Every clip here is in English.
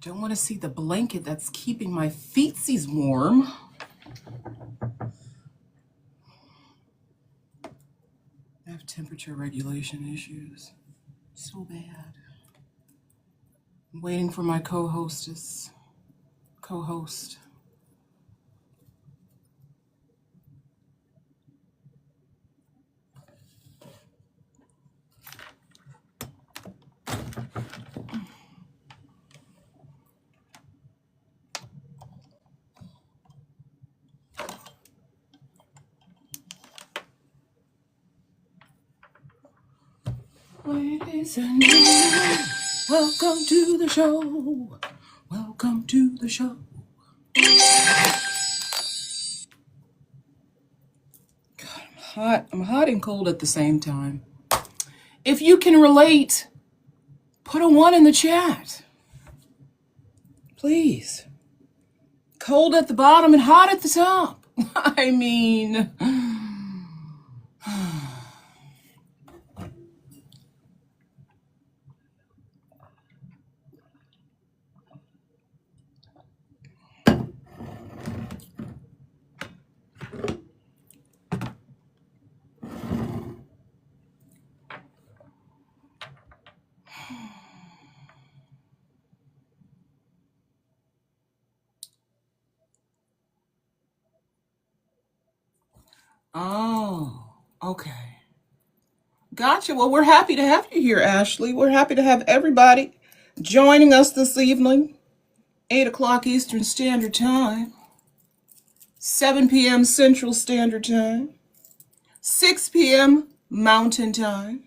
Don't want to see the blanket that's keeping my feetsies warm. I have temperature regulation issues. So bad. I'm waiting for my co-host. Ladies and gentlemen, welcome to the show. Welcome to the show. God, I'm hot and cold at the same time. If you can relate, put a 1 in the chat. Please. Cold at the bottom and hot at the top. I mean... Oh, okay. Gotcha. Well, we're happy to have you here, Ashley. We're happy to have everybody joining us this evening. 8 o'clock Eastern Standard Time. 7 p.m. Central Standard Time. 6 p.m. Mountain Time.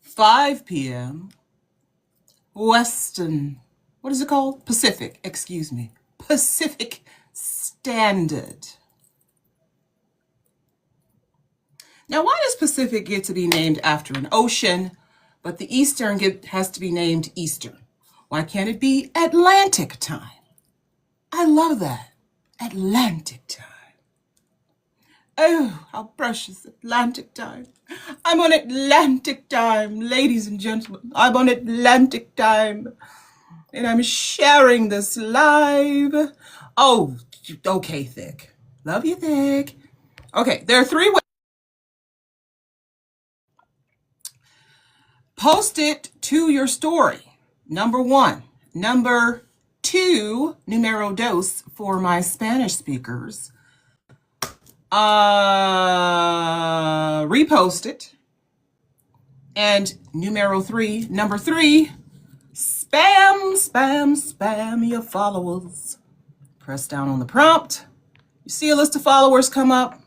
5 p.m. Western. What is it called? Pacific. Excuse me. Pacific Standard. Now, why does Pacific get to be named after an ocean, but the Eastern has to be named Eastern? Why can't it be Atlantic time? I love that. Atlantic time. Oh, how precious Atlantic time. I'm on Atlantic time, ladies and gentlemen. I'm on Atlantic time. And I'm sharing this live. Oh, okay, Thick. Love you, Thick. Okay, there are 3 ways. Post it to your story. Number 1. Number 2, numero dos for my Spanish speakers. Repost it. And number 3, spam your followers. Press down on the prompt. You see a list of followers come up.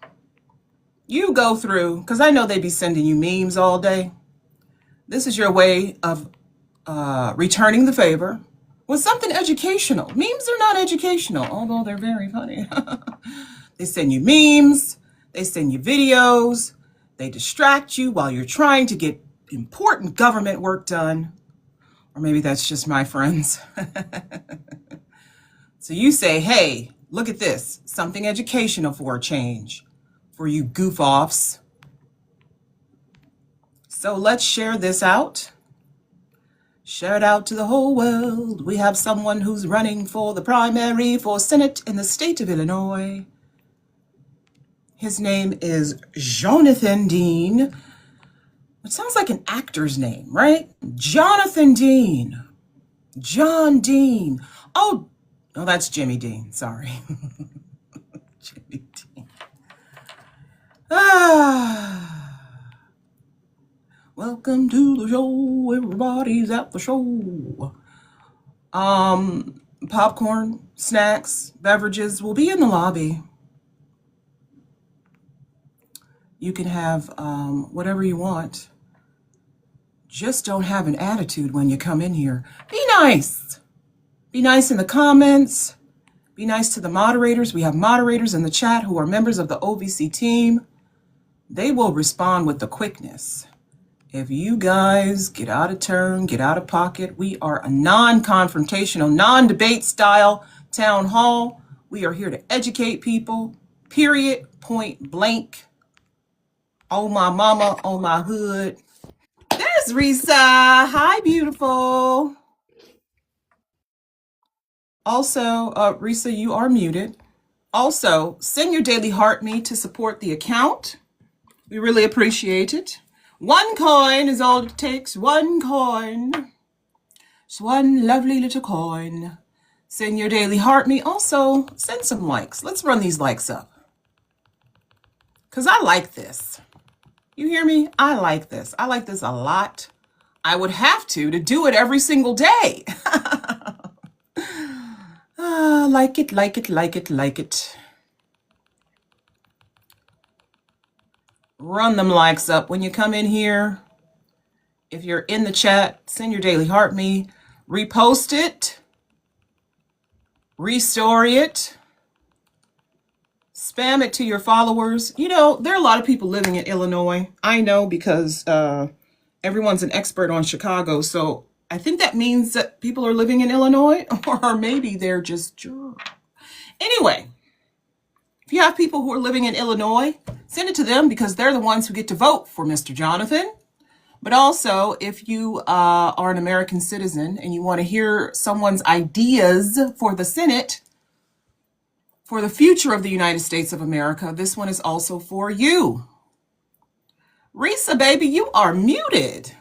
You go through, because I know they be sending you memes all day. This is your way of returning the favor with something educational. Memes are not educational, although they're very funny. They send you memes, they send you videos, they distract you while you're trying to get important government work done. Or maybe that's just my friends. So you say, hey, look at this, something educational for a change, for you goof-offs. So let's share this out. Share it out to the whole world. We have someone who's running for the primary for Senate in the state of Illinois. His name is Jonathan Dean. It sounds like an actor's name, right? Jonathan Dean. John Dean. Oh, no, that's Jimmy Dean. Sorry. Jimmy Dean. Welcome to the show. Everybody's at the show. Popcorn, snacks, beverages will be in the lobby. You can have whatever you want. Just don't have an attitude when you come in here. Be nice. Be nice in the comments. Be nice to the moderators. We have moderators in the chat who are members of the OVC team. They will respond with the quickness. If you guys get out of turn, get out of pocket, we are a non-confrontational, non-debate style town hall. We are here to educate people, period, point blank. Oh, my mama, oh, my hood. There's Risa. Hi, beautiful. Also, Risa, you are muted. Also, send your daily heart me to support the account. We really appreciate it. 1 coin is all it takes. 1 coin. Just one lovely little coin. Send your daily heart me. Also, send some likes. Let's run these likes up. Because I like this. You hear me? I like this. I like this a lot. I would have to do it every single day. Like it, like it, like it, like it. Run them likes up when you come in here. If you're in the chat, send your daily heart me. Repost it. Restory it. Spam it to your followers. You know, there are a lot of people living in Illinois. I know because everyone's an expert on Chicago. So I think that means that people are living in Illinois, or maybe they're just. Anyway, if you have people who are living in Illinois, send it to them because they're the ones who get to vote for Mr. Jonathan. But also, if you are an American citizen and you want to hear someone's ideas for the Senate, for the future of the United States of America, this one is also for you. Risa, baby, you are muted.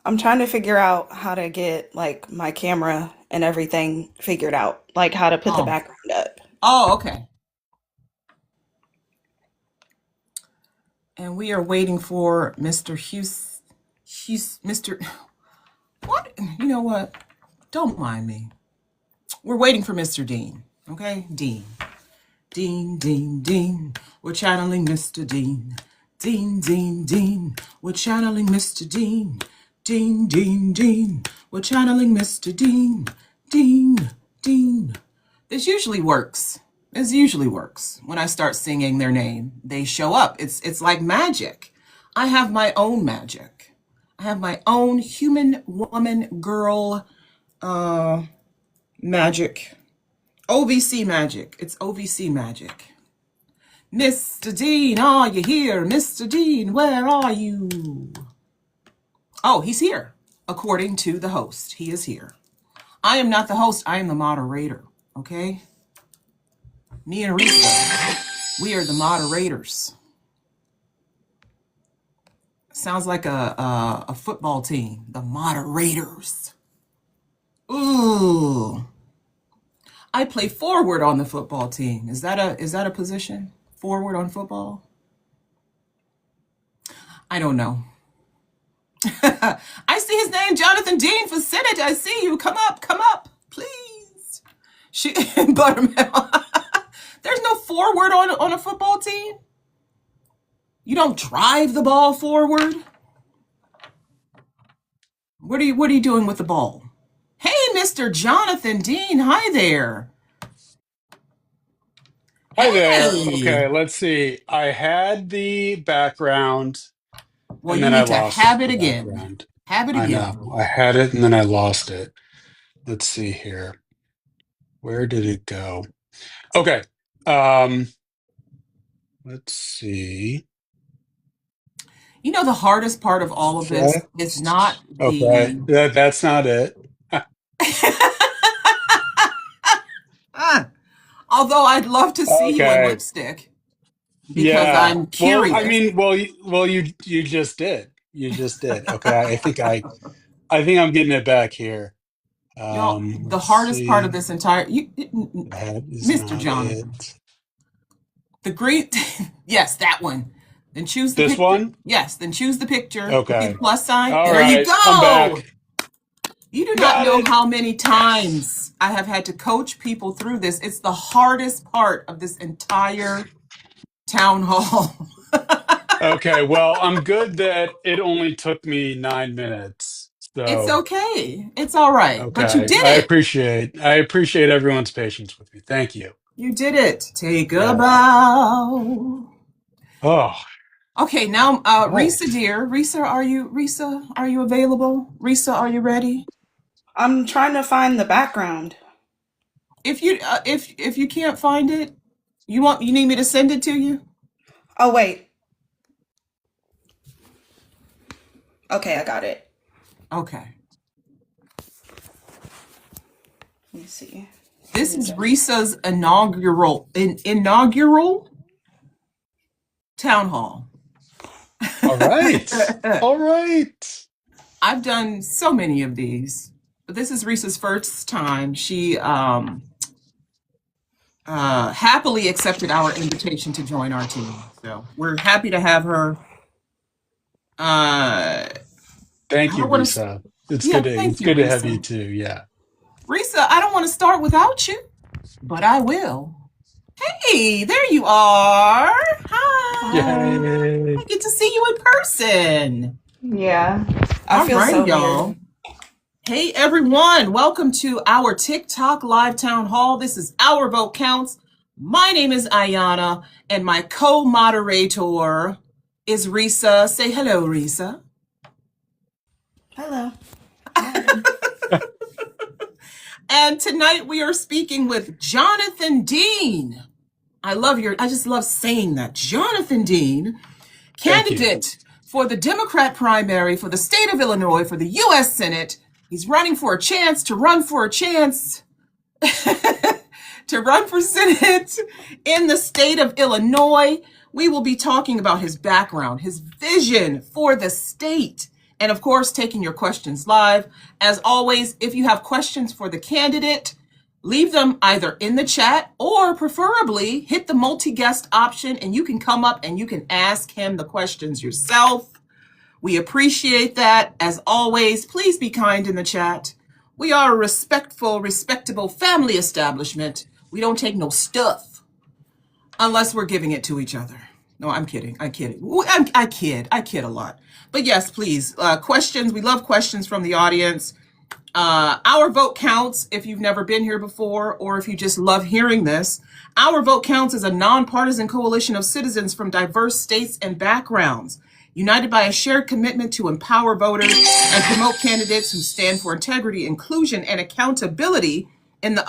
I'm trying to figure out how to get like my camera and everything figured out, like how to put the Oh, background up. okay. And we are waiting for Mr. Hughes, Mr. What? You know what? Don't mind me. We're waiting for Mr. Dean. Okay? Dean. Dean, Dean, Dean. We're channeling Mr. Dean. Dean, Dean, Dean. We're channeling Mr. Dean. Dean, Dean, Dean. We're channeling Mr. Dean. Dean, Dean. This usually works. This usually works. When I start singing their name, they show up. It's like magic. I have my own magic. I have my own human, woman, girl magic. OVC magic. It's OVC magic. Mr. Dean, are you here? Mr. Dean, where are you? Oh, he's here. According to the host, he is here. I am not the host. I am the moderator. Okay? Me and Risa, we are the moderators. Sounds like a football team. The moderators. Ooh. I play forward on the football team. Is that a position? Forward on football? I don't know. I see his name, Jonathan Dean for Senate. I see you. Come up, please. Buttermilk. There's no forward on a football team. You don't drive the ball forward. What are you doing with the ball? Hey, Mr. Jonathan Dean. Hi there. Hi there. Hey. Okay, let's see. I had the background Well, and you then I need to lost have it the again. background. Have it I again. know. I had it and then I lost it. Let's see here. Where did it go? Okay. Um, let's see. You know, the hardest part of all of this is not Text. Okay. the. That's not it. Ah, although I'd love to see you in Okay. lipstick because Yeah. I'm Well, I curious. mean, you just did. You just did. Okay. I think I'm getting it back here. Y'all, the Let's hardest part of see. this entire That is Mr. not Jonathan, it. the green, yes, that one. Then choose the This picture. one? Yes, then choose the picture. See the Okay. plus sign. All There you right. I'm go. back. You do not Got know it. how many Yes. times I have had to coach people through this. It's the hardest part of this entire town hall. Okay. Well, I'm good that it only took me 9 minutes. It's So, okay. It's all right. But you okay. did it. I appreciate everyone's patience with me. Thank you. You did it. Take a Yeah. bow. Oh, Okay, now, Risa, right. dear, Risa, are you available? Risa, are you ready? I'm trying to find the background. If you can't find it, you need me to send it to you? Oh, wait. Okay, I got it. Okay. see. This is Risa's inaugural town hall. All right. All right. I've done so many of these, but this is Risa's first time. She happily accepted our invitation to join our team. So we're happy to have her. I Thank you, don't want to, Risa. It's yeah, good to thank it's you, good to have you Risa. too. Yeah. Risa, I don't want to start without you, but I will. Hey, there you are. Hi. Yay. I get to see you in person. Yeah. I All feel right, so y'all. weird. Hey, everyone. Welcome to our TikTok live town hall. This is Our Vote Counts. My name is Ayana, and my co-moderator is Risa. Say hello, Risa. Hello. And tonight we are speaking with Jonathan Dean. I just love saying that. Jonathan Dean, Thank you. candidate for the Democrat primary for the state of Illinois for the U.S. Senate. He's running for a chance to run for a chance to run for Senate in the state of Illinois. We will be talking about his background, his vision for the state, and of course, taking your questions live. As always, if you have questions for the candidate, leave them either in the chat or preferably hit the multi-guest option and you can come up and you can ask him the questions yourself. We appreciate that. As always, please be kind in the chat. We are a respectful, respectable family establishment. We don't take no stuff unless we're giving it to each other. No, I'm kidding. I kid. I kid a lot. But yes, please, questions. We love questions from the audience. Our Vote Counts, if you've never been here before, or if you just love hearing this, Our Vote Counts is a nonpartisan coalition of citizens from diverse states and backgrounds, united by a shared commitment to empower voters and promote candidates who stand for integrity, inclusion, and accountability in the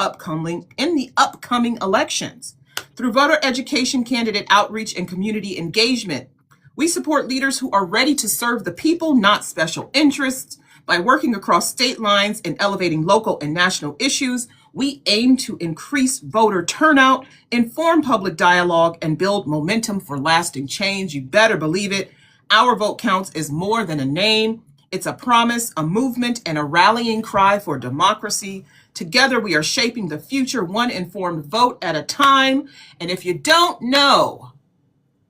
upcoming elections. Through voter education, candidate outreach, and community engagement, we support leaders who are ready to serve the people, not special interests. By working across state lines and elevating local and national issues, we aim to increase voter turnout, inform public dialogue, and build momentum for lasting change. You better believe it. Our Vote Counts is more than a name. It's a promise, a movement, and a rallying cry for democracy. Together, we are shaping the future, one informed vote at a time. And if you don't know,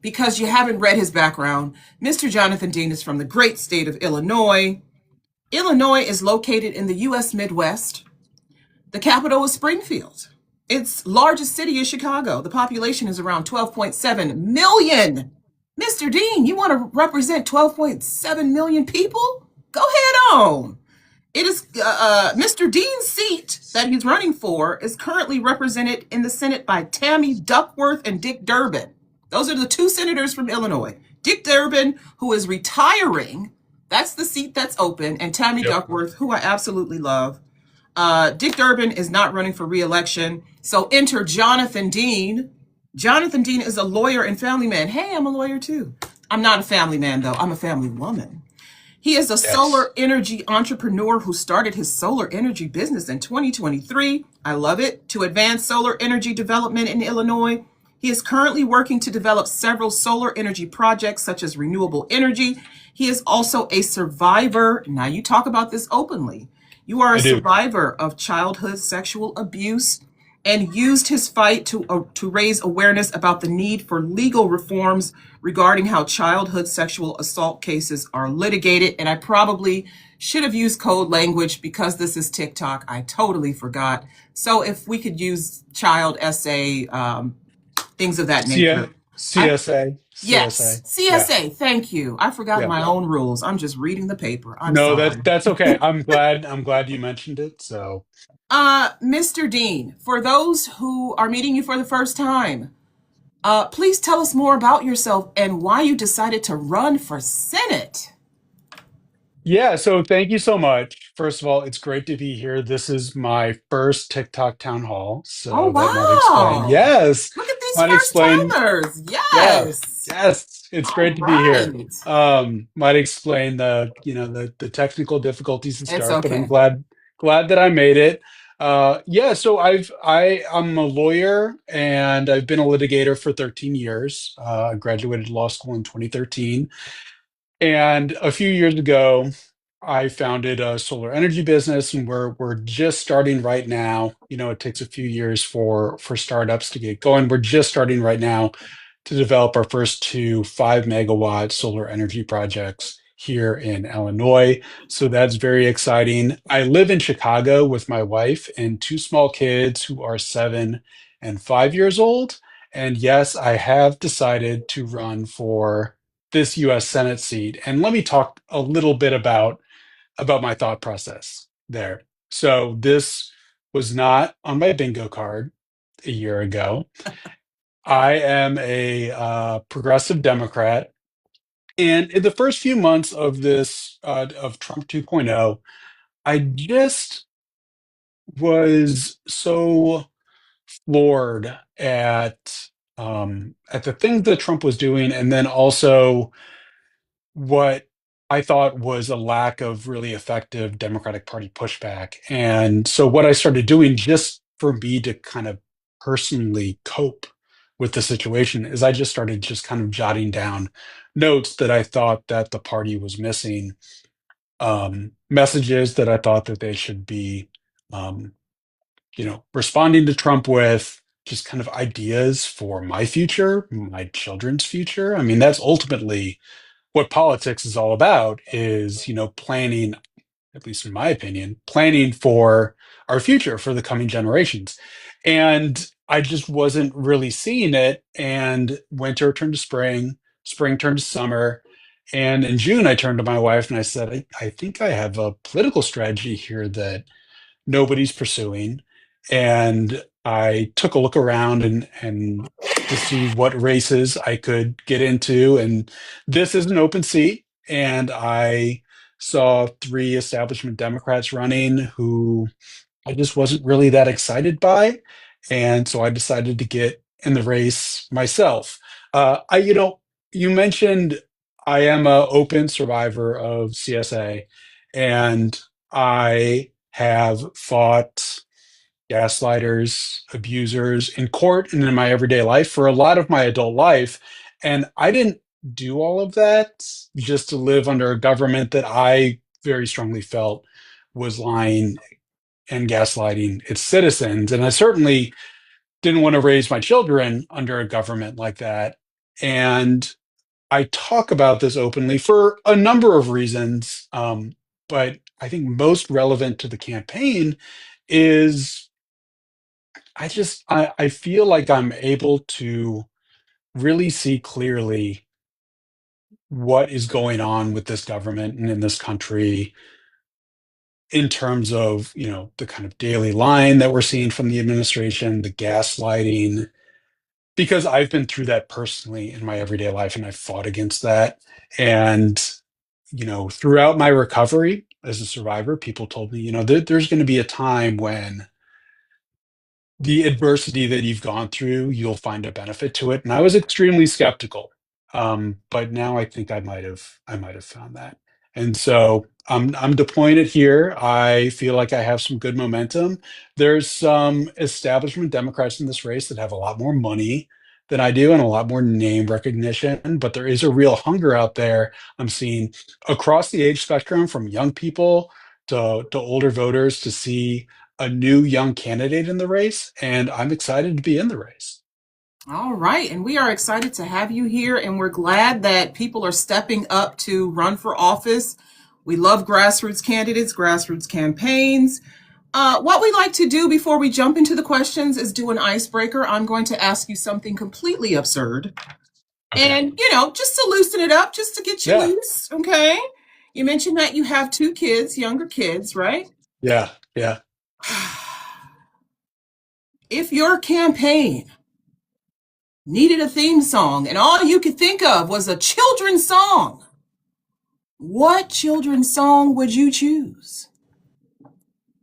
because you haven't read his background, Mr. Jonathan Dean is from the great state of Illinois. Illinois is located in the U.S. Midwest. The capital is Springfield. Its largest city is Chicago. The population is around 12.7 million. Mr. Dean, you want to represent 12.7 million people? Go ahead on. It is Mr. Dean's seat that he's running for is currently represented in the Senate by Tammy Duckworth and Dick Durbin. Those are the two senators from Illinois. Dick Durbin, who is retiring, that's the seat that's open, and Tammy Duckworth, who I absolutely love. Dick Durbin is not running for re-election, so enter Jonathan Dean. Jonathan Dean is a lawyer and family man. Hey, I'm a lawyer too. I'm not a family man though. I'm a family woman. He is a solar energy entrepreneur who started his solar energy business in 2023. I love it. To advance solar energy development in Illinois. He is currently working to develop several solar energy projects such as renewable energy. He is also a survivor. Now you talk about this openly. You are a survivor of childhood sexual abuse and used his fight to raise awareness about the need for legal reforms regarding how childhood sexual assault cases are litigated. And I probably should have used code language because this is TikTok. I totally forgot. So if we could use child essay, things of that nature. CSA. Yes, CSA. Yeah. Thank you. I forgot my own rules. I'm just reading the paper. I'm sorry. That's okay. I'm glad you mentioned it. So, Mr. Dean, for those who are meeting you for the first time, please tell us more about yourself and why you decided to run for Senate. Yeah, so thank you so much. First of all, it's great to be here. This is my first TikTok town hall, so that might explain. Yes, Look at these might first explain. timers. Yeah, Yes. yes, it's great to be here. Might explain the technical difficulties to start, but I'm glad that I made it. Yeah, so I'm a lawyer and I've been a litigator for 13 years. I graduated law school in 2013. And a few years ago, I founded a solar energy business, and we're just starting right now. You know, it takes a few years for startups to get going. We're just starting right now to develop our first two 5 megawatt solar energy projects here in Illinois. So that's very exciting. I live in Chicago with my wife and two small kids who are 7 and 5 years old. And yes, I have decided to run for this US Senate seat. And let me talk a little bit about my thought process there. So this was not on my bingo card a year ago. I am a progressive Democrat, and in the first few months of this of Trump 2.0, I just was so floored at the things that Trump was doing, and then also what I thought was a lack of really effective Democratic Party pushback. And so, what I started doing just for me to kind of personally cope with the situation is I just started just kind of jotting down notes that I thought that the party was missing, messages that I thought that they should be, um, responding to Trump with, just kind of ideas for my future, my children's future. I mean, that's ultimately what politics is all about, is planning, at least in my opinion, planning for our future, for the coming generations. And I just wasn't really seeing it. And winter turned to spring, spring turned to summer, and in June I turned to my wife and I said, I think I have a political strategy here that nobody's pursuing. And I took a look around and to see what races I could get into. And this is an open seat. And I saw three establishment Democrats running who I just wasn't really that excited by. And so I decided to get in the race myself. You mentioned I am a open survivor of CSA, and I have fought gaslighters, abusers in court and in my everyday life for a lot of my adult life. And I didn't do all of that just to live under a government that I very strongly felt was lying and gaslighting its citizens. And I certainly didn't want to raise my children under a government like that. And I talk about this openly for a number of reasons. But I think most relevant to the campaign is I feel like I'm able to really see clearly what is going on with this government and in this country, in terms of, the kind of daily line that we're seeing from the administration, the gaslighting, because I've been through that personally in my everyday life and I've fought against that. And, throughout my recovery as a survivor, people told me, there's going to be a time when the adversity that you've gone through, you'll find a benefit to it. And I was extremely skeptical. But now I think I might have found that. And so I'm deploying it here. I feel like I have some good momentum. There's some establishment Democrats in this race that have a lot more money than I do and a lot more name recognition, but there is a real hunger out there. I'm seeing across the age spectrum, from young people to older voters, to see a new young candidate in the race, and I'm excited to be in the race. All right. And we are excited to have you here. And we're glad that people are stepping up to run for office. We love grassroots candidates, grassroots campaigns. What we like to do before we jump into the questions is do an icebreaker. I'm going to ask you something completely absurd. Okay. And, just to loosen it up, just to get you Yeah. loose. Okay. You mentioned that you have two kids, younger kids, right? Yeah. Yeah. If your campaign needed a theme song and all you could think of was a children's song, what children's song would you choose?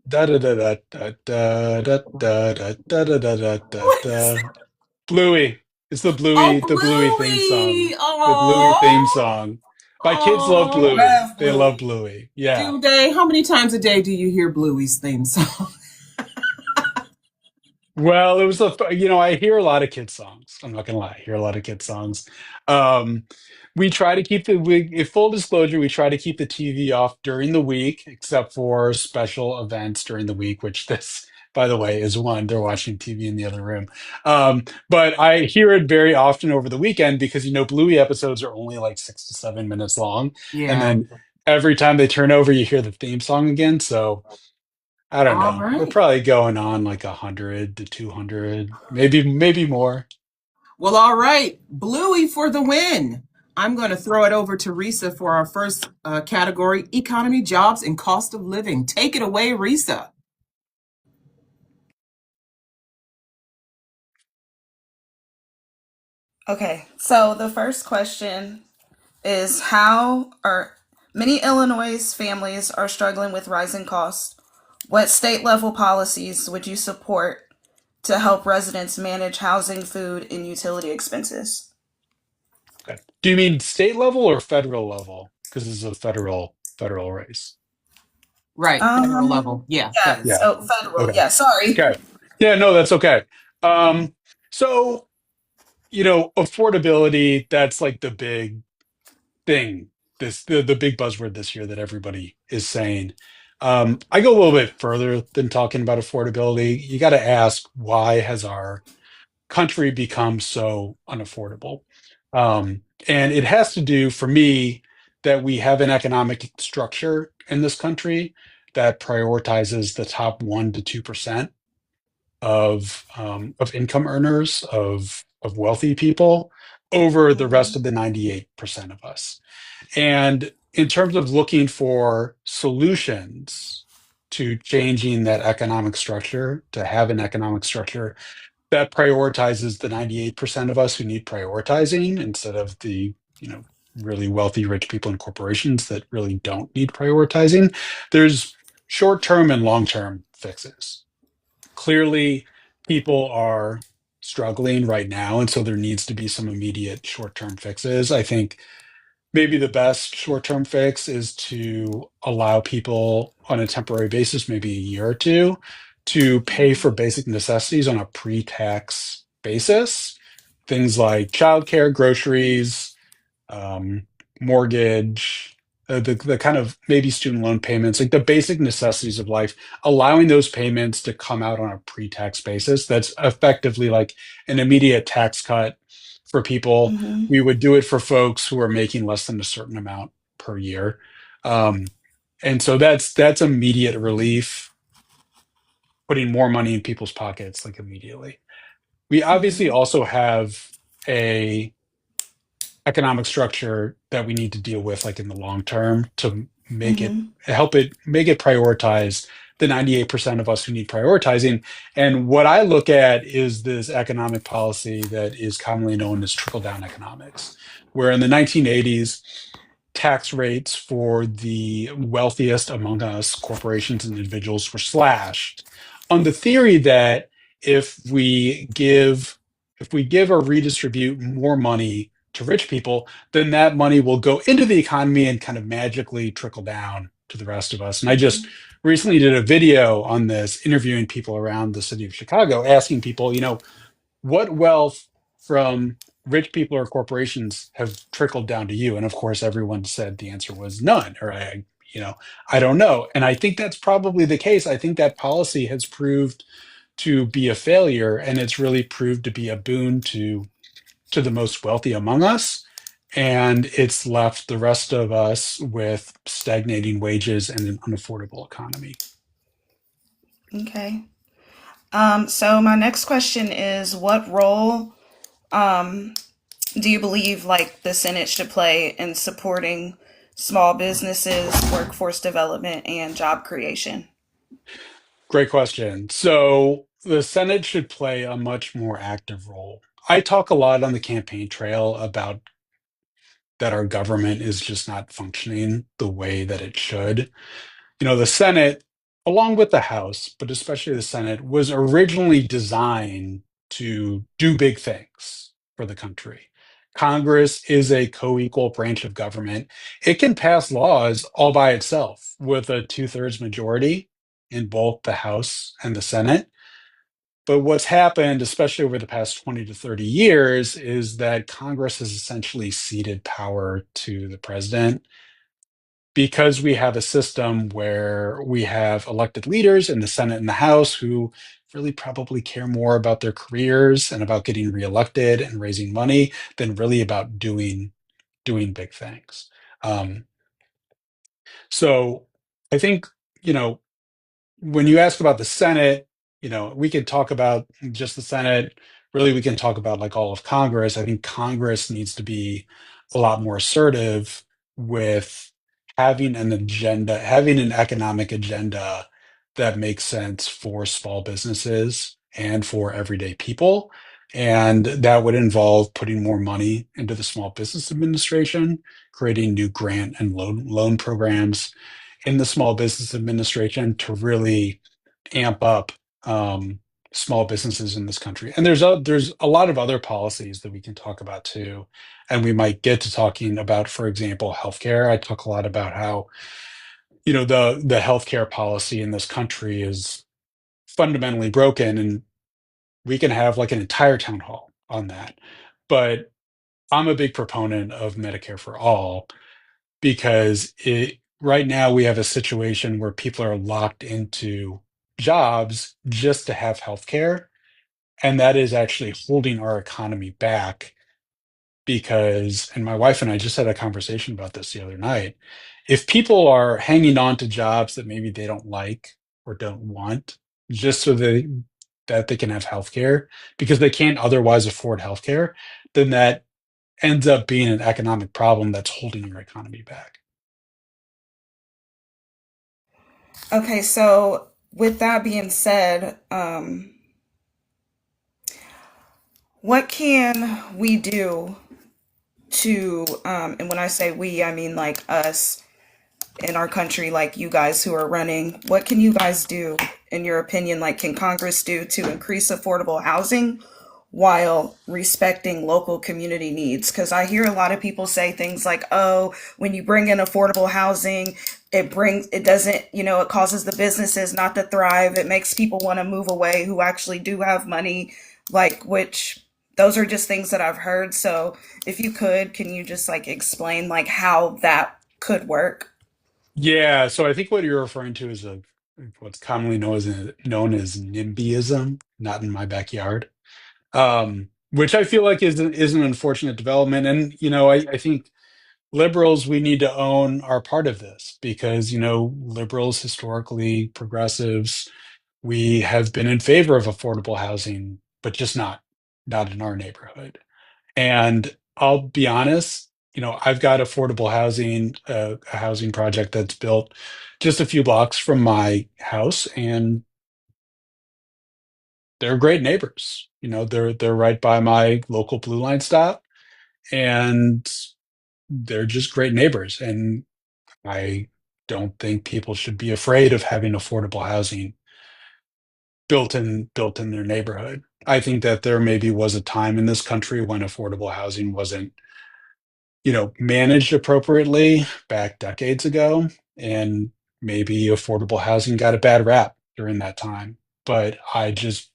Da da da da da da da da da da da da da da What is da. that? Bluey. It's the Oh, Bluey theme song. Bluey. The Bluey theme Oh, song. My kids love oh. Bluey. Love They love Bluey. Bluey. Yeah. Do they? How many times a day do you hear Bluey's theme song? Well, it was I hear a lot of kids songs. I'm not gonna lie, I hear a lot of kids songs. Um, we try to keep if full disclosure, we try to keep the TV off during the week, except for special events during the week, which this, by the way, is one. They're watching TV in the other room. But I hear it very often over the weekend because Bluey episodes are only like 6 to 7 minutes long, and Yeah. then every time they turn over, you hear the theme song again. So. I don't All know. We're right. probably going on like 100 to 200, maybe more. Well, all right. Bluey for the win. I'm going to throw it over to Risa for our first category, economy, jobs, and cost of living. Take it away, Risa. Okay, so the first question is how are many Illinois families are struggling with rising costs. What state level policies would you support to help residents manage housing, food, and utility expenses? Okay. Do you mean state level or federal level? Because this is a federal race. Right. Federal Um, level. Yeah. yeah, Federal. Yeah. so federal. Okay. Yeah, sorry. Okay. Yeah, no, that's okay. So, affordability, that's like the big thing, the big buzzword this year that everybody is saying. I go a little bit further than talking about affordability. You got to ask, why has our country becomes so unaffordable. And it has to do, for me, that we have an economic structure in this country that prioritizes the top 1 to 2% of income earners, of wealthy people, over the rest Mhm. of the 98% of us. And in terms of looking for solutions to changing that economic structure, to have an economic structure that prioritizes the 98% of us who need prioritizing instead of the, really wealthy rich people and corporations that really don't need prioritizing. There's short-term and long-term fixes. Clearly, people are struggling right now, and so there needs to be some immediate short-term fixes. I think maybe the best short-term fix is to allow people on a temporary basis, maybe a year or two, to pay for basic necessities on a pre-tax basis. Things like childcare, groceries, um, mortgage, the kind of maybe student loan payments, like the basic necessities of life, allowing those payments to come out on a pre-tax basis. That's effectively like an immediate tax cut for people. Mhm. We would do it for folks who are making less than a certain amount per year. Um, and so that's immediate relief, putting more money in people's pockets like immediately. We obviously Mhm. also have a economic structure that we need to deal with like in the long term to Mhm. make it prioritize the 98% of us who need prioritizing. And what I look at is this economic policy that is commonly known as trickle down economics, where in the 1980s tax rates for the wealthiest among us, corporations and individuals, were slashed on the theory that if we give if we give or redistribute more money to rich people, then that money will go into the economy and kind of magically trickle down to the rest of us. And I just recently did a video on this, interviewing people around the city of Chicago, asking people, what wealth from rich people or corporations have trickled down to you? And of course, everyone said the answer was none, or I don't know. And I think that's probably the case. I think that policy has proved to be a failure, and it's really proved to be a boon to the most wealthy among us. And it's left the rest of us with stagnating wages and an unaffordable economy. Okay. So my next question is what role um do you believe like the Senate should play in supporting small businesses, workforce development, and job creation? Great question. So the Senate should play a much more active role. I talk a lot on the campaign trail about that our government is just not functioning the way that it should. The Senate, along with the House, but especially the Senate, was originally designed to do big things for the country. Congress is a co equal branch of government. It can pass laws all by itself with a two-thirds majority in both the House and the Senate. But what's happened, especially over the past 20 to 30 years, is that Congress has essentially ceded power to the president because we have a system where we have elected leaders in the Senate and the House who really probably care more about their careers and about getting reelected and raising money than really about doing big things. Um, so I think, you know, when you ask about the Senate, we could talk about just the Senate. Really, we can talk about like all of Congress. I think Congress needs to be a lot more assertive with having an agenda, having an economic agenda that makes sense for small businesses and for everyday people. And that would involve putting more money into the Small Business Administration, creating new grant and loan programs in the Small Business Administration to really amp up um, small businesses in this country. And there's a lot of other policies that we can talk about too, and we might get to talking about, for example, healthcare. I talk a lot about how the healthcare policy in this country is fundamentally broken, and we can have like an entire town hall on that. But I'm a big proponent of Medicare for all because right now we have a situation where people are locked into jobs just to have health care, and that is actually holding our economy back because, and my wife and I just had a conversation about this the other night, if people are hanging on to jobs that maybe they don't like or don't want just so that they can have health care because they can't otherwise afford health care, then that ends up being an economic problem that's holding your economy back. Okay, so with that being said, what can we do to, and when I say we, I mean like us in our country, like you guys who are running, what can you guys do, in your opinion, like can Congress do to increase affordable housing while respecting local community needs? Because I hear a lot of people say things like, oh, when you bring in affordable housing, it doesn't, it causes the businesses not to thrive. It makes people want to move away who actually do have money, like, which those are just things that I've heard. So if you could, can you just like explain like how that could work? Yeah, so I think what you're referring to is what's commonly known as NIMBYism, not in my backyard, which I feel like is an unfortunate development. And I think liberals, we need to own our part of this because liberals, historically progressives, we have been in favor of affordable housing, but just not in our neighborhood. And I'll be honest, I've got affordable housing, a housing project that's built just a few blocks from my house, and they're great neighbors. They're right by my local Blue Line stop, and they're just great neighbors. And I don't think people should be afraid of having affordable housing built in their neighborhood. I think that there maybe was a time in this country when affordable housing wasn't managed appropriately back decades ago. And maybe affordable housing got a bad rap during that time. But I just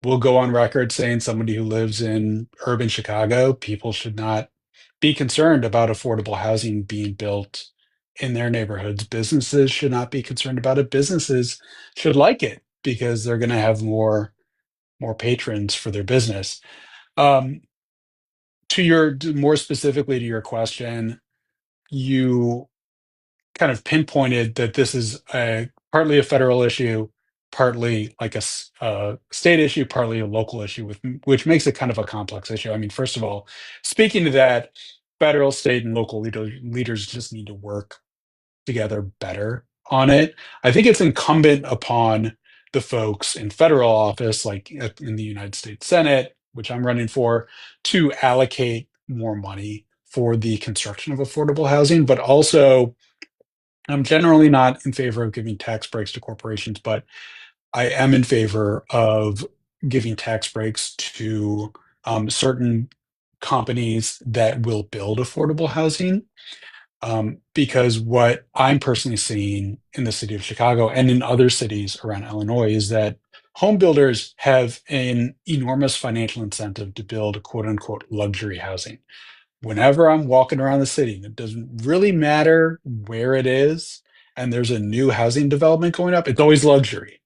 will go on record saying somebody who lives in urban Chicago, people should not be concerned about affordable housing being built in their neighborhoods. Businesses should not be concerned about it. Businesses should like it because they're going to have more patrons for their business. Um, more specifically to your question, you kind of pinpointed that this is partly a federal issue, partly like a state issue, partly a local issue, which makes it kind of a complex issue. I mean, first of all, speaking to that, federal, state, and local leaders just need to work together better on it. I think it's incumbent upon the folks in federal office, like in the United States Senate, which I'm running for, to allocate more money for the construction of affordable housing. But also, I'm generally not in favor of giving tax breaks to corporations, but I am in favor of giving tax breaks to certain companies that will build affordable housing, because what I'm personally seeing in the city of Chicago and in other cities around Illinois is that home builders have an enormous financial incentive to build quote unquote luxury housing. Whenever I'm walking around the city, and it doesn't really matter where it is, and there's a new housing development going up, it's always luxury.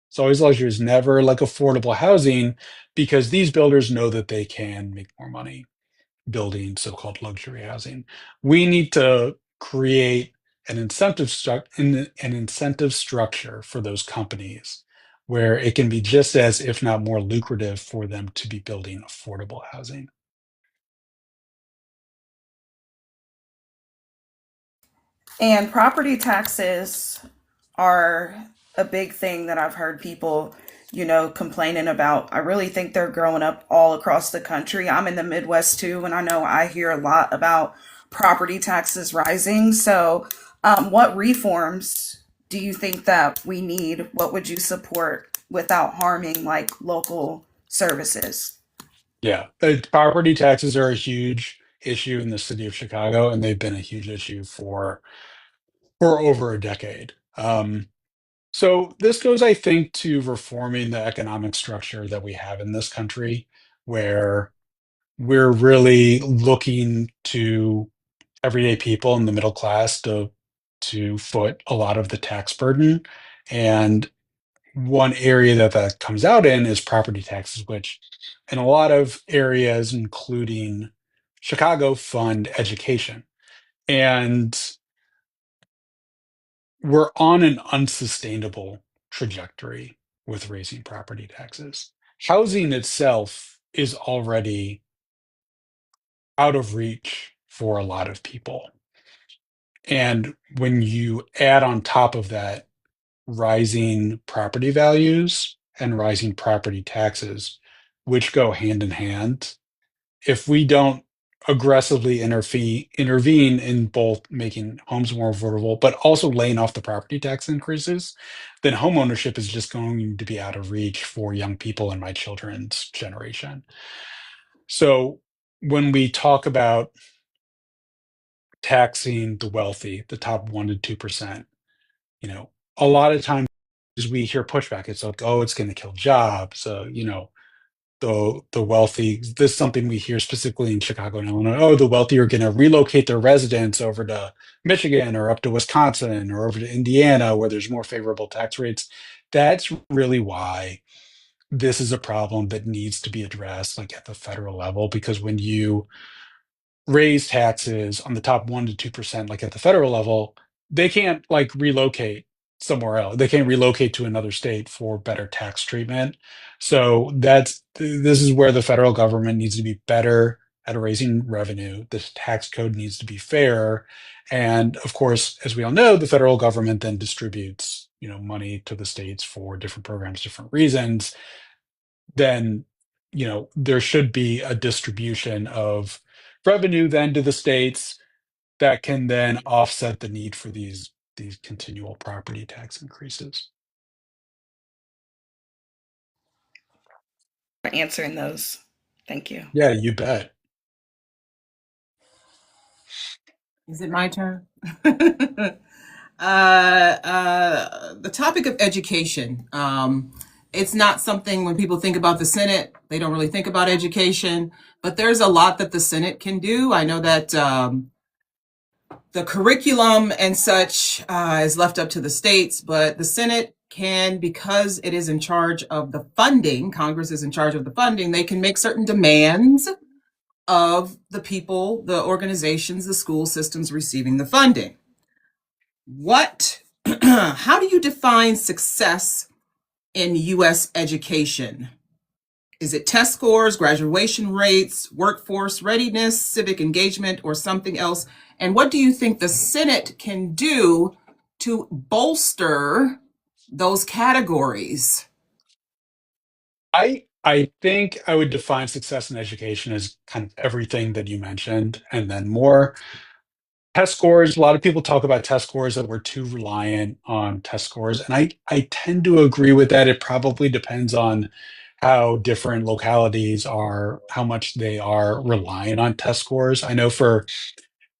It's always luxury. It's never like affordable housing because these builders know that they can make more money building so-called luxury housing. We need to create an incentive structure for those companies where it can be just as, if not more lucrative for them to be building affordable housing. And property taxes are a big thing that I've heard people, complaining about. I really think they're growing up all across the country. I'm in the Midwest too, and I know I hear a lot about property taxes rising. So, what reforms do you think that we need? What would you support without harming like local services? Yeah, property taxes are a huge issue in the city of Chicago, and they've been a huge issue for over a decade. So this goes, I think, to reforming the economic structure that we have in this country, where we're really looking to everyday people in the middle class to foot a lot of the tax burden. And one area that that comes out in is property taxes, which in a lot of areas, including Chicago, fund education. And we're on an unsustainable trajectory with raising property taxes. Housing itself is already out of reach for a lot of people. And when you add on top of that rising property values and rising property taxes, which go hand in hand, if we don't aggressively intervene in both making homes more affordable, but also laying off the property tax increases, then home ownership is just going to be out of reach for young people in my children's generation. So when we talk about taxing the wealthy, the top 1 to 2%, you know, a lot of times we hear pushback. It's like, oh, it's going to kill jobs. The wealthy, this is something we hear specifically in Chicago and Illinois. Oh, the wealthy are going to relocate their residents over to Michigan or up to Wisconsin or over to Indiana where there's more favorable tax rates. That's really why this is a problem that needs to be addressed like at the federal level, because when you raise taxes on the top 1 to 2%, like at the federal level, they can't like relocate somewhere else. They can't relocate to another state for better tax treatment. So this is where the federal government needs to be better at raising revenue. The tax code needs to be fair. And of course, as we all know, the federal government then distributes, money to the states for different programs, different reasons. Then, there should be a distribution of revenue then to the states that can then offset the need for these continual property tax increases. For answering those. Thank you. Yeah, you bet. Is it my turn? The topic of education. It's not something when people think about the Senate, they don't really think about education, but there's a lot that the Senate can do. I know that the curriculum and such is left up to the states, but the Senate can, because it is in charge of the funding, Congress is in charge of the funding, they can make certain demands of the people, the organizations, the school systems receiving the funding. How do you define success in US education? Is it test scores, graduation rates, workforce readiness, civic engagement, or something else? And what do you think the Senate can do to bolster those categories? I think I would define success in education as kind of everything that you mentioned, and then more. Test scores, a lot of people talk about test scores that we're too reliant on test scores. And I tend to agree with that. It probably depends on how different localities are, how much they are reliant on test scores. I know for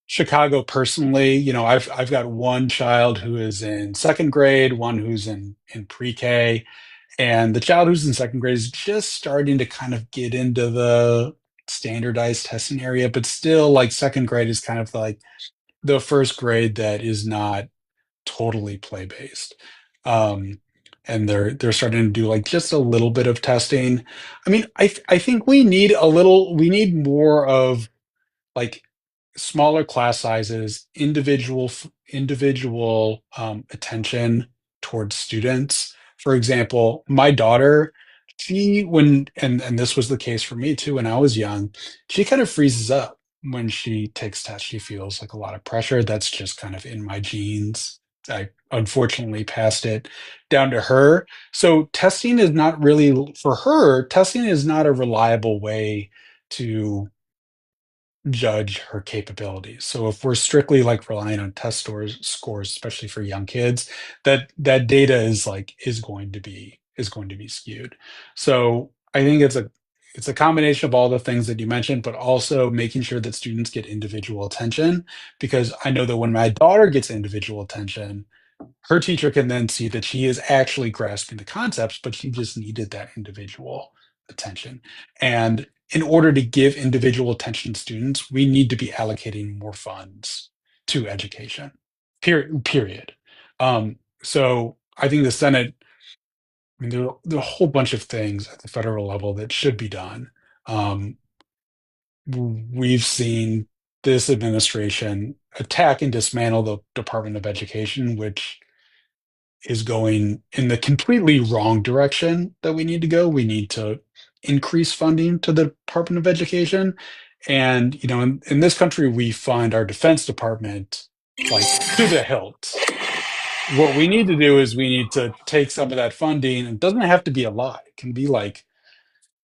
Chicago personally, I've got one child who is in second grade, one who's in pre-K, And the child who's in second grade is just starting to kind of get into the standardized testing area, but still like second grade is kind of like the first grade that is not totally play based. Um, and they're starting to do like just a little bit of testing. I mean, I think we need more of like smaller class sizes, individual attention towards students. For example, my daughter, she when and this was the case for me too when I was young, she kind of freezes up when she takes tests. She feels like a lot of pressure. That's just kind of in my genes. I unfortunately passed it down to her. So testing is not really for her, testing is not a reliable way to judge her capabilities. So if we're strictly like relying on scores, especially for young kids, that data is going to be skewed. So I think it's a combination of all the things that you mentioned, but also making sure that students get individual attention. Because I know that when my daughter gets individual attention, her teacher can then see that she is actually grasping the concepts, but she just needed that individual attention. And in order to give individual attention to students, we need to be allocating more funds to education. Period. So I think the Senate, I mean, there are a whole bunch of things at the federal level that should be done. Um, we've seen this administration attack and dismantle the Department of Education, which is going in the completely wrong direction that we need to go. We need to increase funding to the Department of Education. And, you know, in this country, we fund our Defense Department like to the hilt. What we need to do is we need to take some of that funding, and it doesn't have to be a lot. It can be like,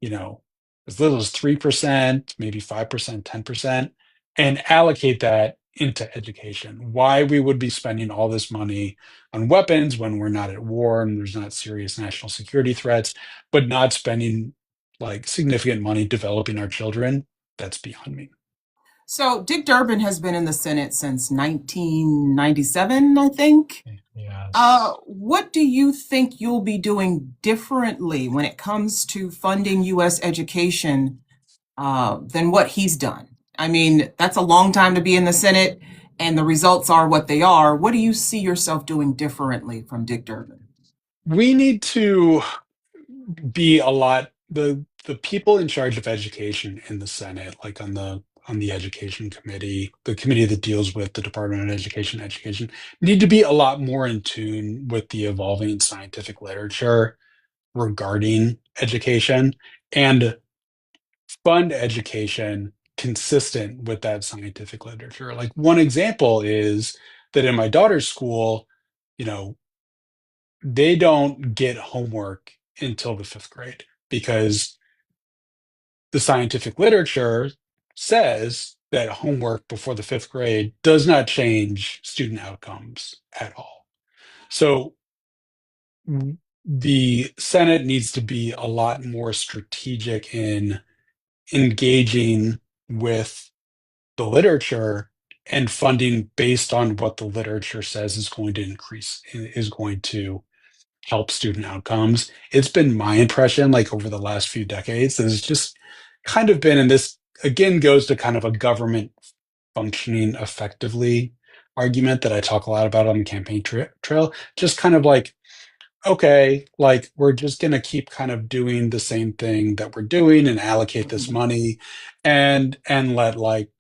you know, as little as 3%, maybe 5%, 10%, and allocate that into education. Why we would be spending all this money on weapons when we're not at war and there's not serious national security threats, but not spending like significant money developing our children, that's beyond me. So Dick Durbin has been in the Senate since 1997, I think. Yes. What do you think you'll be doing differently when it comes to funding U.S. education than what he's done? I mean, that's a long time to be in the Senate, and the results are what they are. What do you see yourself doing differently from Dick Durbin? We need to be a lot the people in charge of education in the Senate, like on the education committee, the committee that deals with the Department of Education, need to be a lot more in tune with the evolving scientific literature regarding education and fund education consistent with that scientific literature. Like one example is that in my daughter's school, you know, they don't get homework until the fifth grade because the scientific literature says that homework before the fifth grade does not change student outcomes at all. So the Senate needs to be a lot more strategic in engaging with the literature and funding based on what the literature says is going to is going to help student outcomes. It's been my impression, like over the last few decades, that it's just kind of been, and this again goes to kind of a government functioning effectively argument that I talk a lot about on the campaign trail, just kind of like, okay, like we're just going to keep kind of doing the same thing that we're doing and allocate this money and let like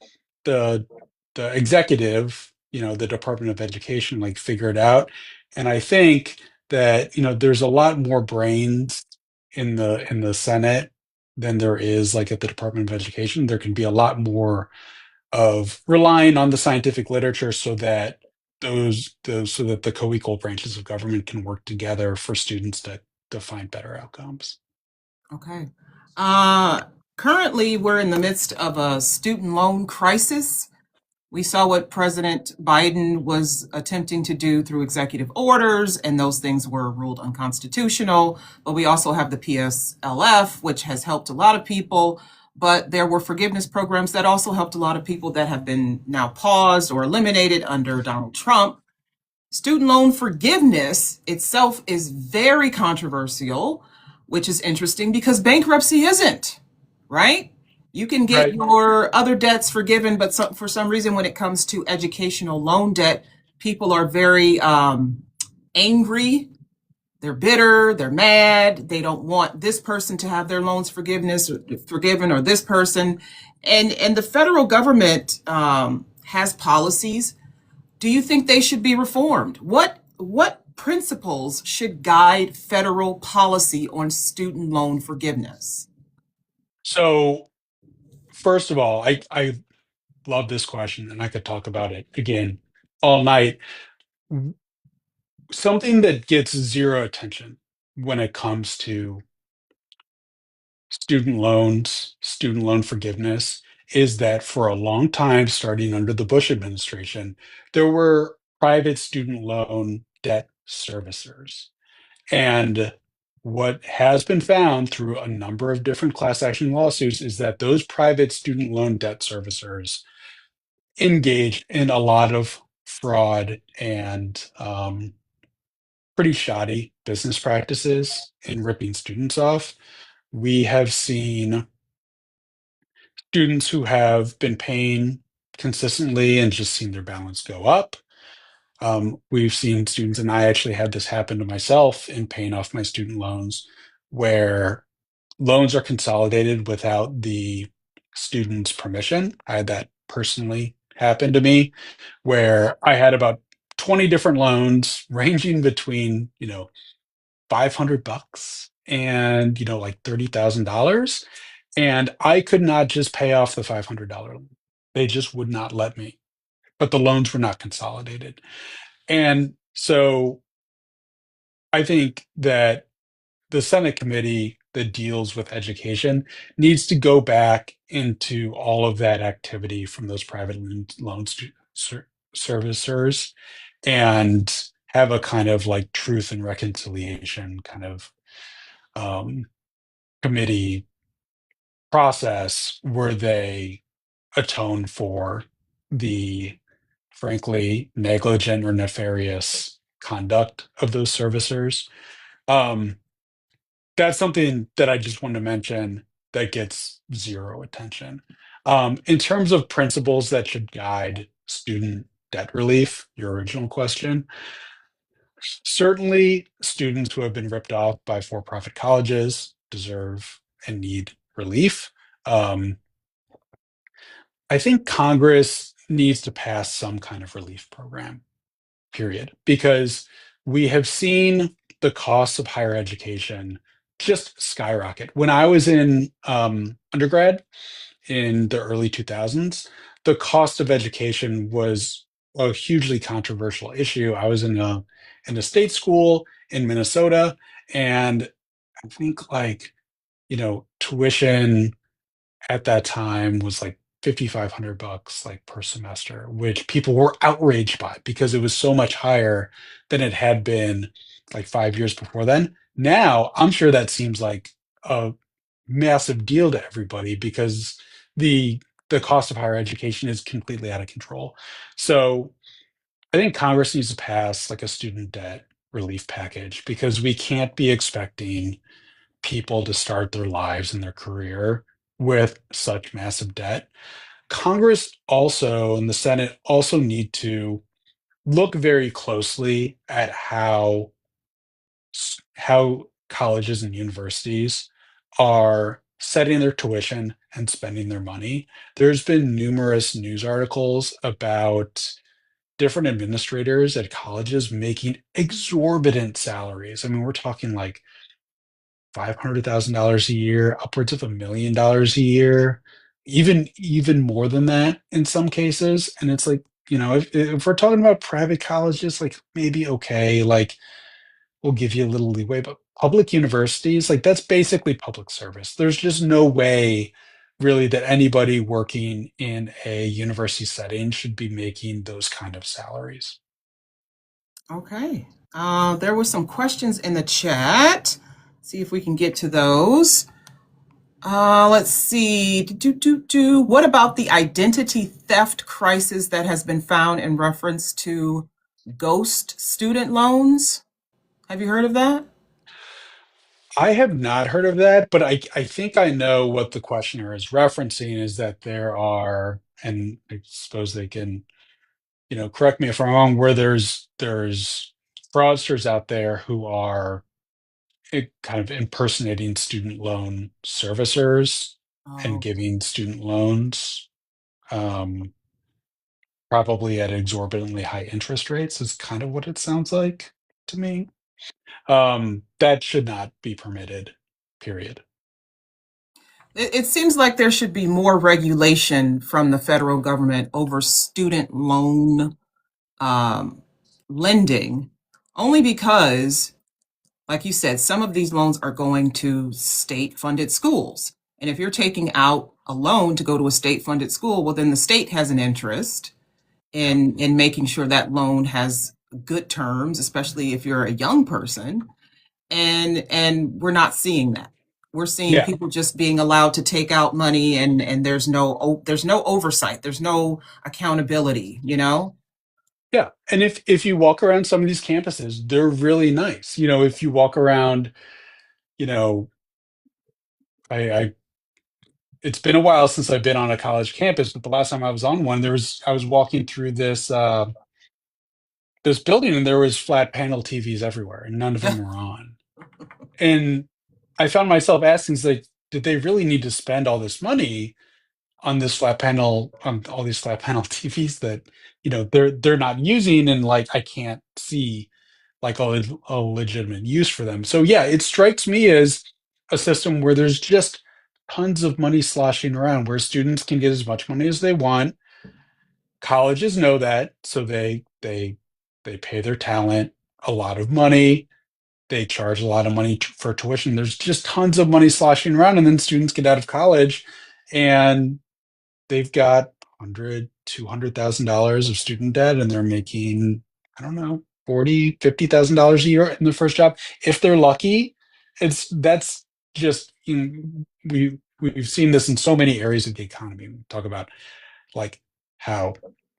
the the executive, you know, the Department of Education, like figure it out. And I think that, you know, there's a lot more brains in the Senate than there is like at the Department of Education. There can be a lot more of relying on the scientific literature so that those so that the co-equal branches of government can work together for students to find better outcomes. Okay. Uh, Currently, we're in the midst of a student loan crisis. We saw what President Biden was attempting to do through executive orders, and those things were ruled unconstitutional. But we also have the PSLF, which has helped a lot of people. But there were forgiveness programs that also helped a lot of people that have been now paused or eliminated under Donald Trump. Student loan forgiveness itself is very controversial, which is interesting because bankruptcy isn't, right? You can get Right. your other debts forgiven, but for some reason, when it comes to educational loan debt, people are very angry. They're bitter. They're mad. They don't want this person to have their loans forgiven, or this person. And the federal government has policies. Do you think they should be reformed? What principles should guide federal policy on student loan forgiveness? So first of all, I love this question, and I could talk about it again all night. Something that gets zero attention when it comes to student loans, student loan forgiveness, is that for a long time, starting under the Bush administration, there were private student loan debt servicers. And what has been found through a number of different class action lawsuits is that those private student loan debt servicers engage in a lot of fraud and pretty shoddy business practices in ripping students off. We have seen students who have been paying consistently and just seen their balance go up. We've seen students, and I actually had this happen to myself in paying off my student loans, where loans are consolidated without the student's permission. I had that personally happen to me, where I had about 20 different loans ranging between, 500 bucks and, like $30,000. And I could not just pay off the $500 loan. They just would not let me, but the loans were not consolidated. And so I think that the Senate committee that deals with education needs to go back into all of that activity from those private servicers and have a kind of like truth and reconciliation kind of um, committee process where they atone for the frankly negligent or nefarious conduct of those servicers. Um, that's something that I just wanted to mention that gets zero attention. In terms of principles that should guide student debt relief, your original question, certainly students who have been ripped off by for profit colleges deserve and need relief. Um, I think Congress needs to pass some kind of relief program, period, because we have seen the cost of higher education just skyrocket. When I was in undergrad in the early 2000s, the cost of education was a hugely controversial issue. I was in a state school in Minnesota, and I think like, tuition at that time was like 5,500 bucks like per semester, which people were outraged by because it was so much higher than it had been like 5 years before then. Now I'm sure that seems like a massive deal to everybody because the the cost of higher education is completely out of control. So I think Congress needs to pass like a student debt relief package, because we can't be expecting people to start their lives and their career with such massive debt. Congress also and the Senate also need to look very closely at how colleges and universities are setting their tuition and spending their money. There's been numerous news articles about different administrators at colleges making exorbitant salaries. I mean, we're talking like $500,000 a year, upwards of $1 million a year, even more than that in some cases. And it's like, if we're talking about private colleges, like maybe okay, like we'll give you a little leeway, but public universities, like that's basically public service. There's just no way really that anybody working in a university setting should be making those kind of salaries. Okay. There were some questions in the chat. See if we can get to those. Let's see. What about the identity theft crisis that has been found in reference to ghost student loans. Have you heard of that? I have not heard of that, but I think I know what the questioner is referencing is that there are, and I suppose they can, correct me if I'm wrong, where there's fraudsters out there who are kind of impersonating student loan servicers and Oh, giving student loans, um, probably at exorbitantly high interest rates, is kind of what it sounds like to me. That should not be permitted, period. it seems like there should be more regulation from the federal government over student loan um, lending, only because, like you said, some of these loans are going to state funded schools. And if you're taking out a loan to go to a state funded school, well, then the state has an interest Yeah. in making sure that loan has good terms, especially if you're a young person. And we're not seeing that. We're seeing Yeah. people just being allowed to take out money, and there's no oversight, there's no accountability, you know? Yeah. And if you walk around some of these campuses, they're really nice. If you walk around, you know, I it's been a while since I've been on a college campus, but the last time I was on one, I was walking through this building and there was flat panel TVs everywhere and none of them were on. And I found myself asking, like, did they really need to spend all this money on all these flat panel TVs that, they're not using, and like I can't see like a legitimate use for them. So yeah, it strikes me as a system where there's just tons of money sloshing around, where students can get as much money as they want. Colleges know that, so they pay their talent a lot of money. They charge a lot of money for tuition. There's just tons of money sloshing around, and then students get out of college and they've got 100, $200,000 of student debt, and they're making, I don't know, 40, $50,000 a year in their first job. If they're lucky, that's just, we've seen this in so many areas of the economy. We talk about like how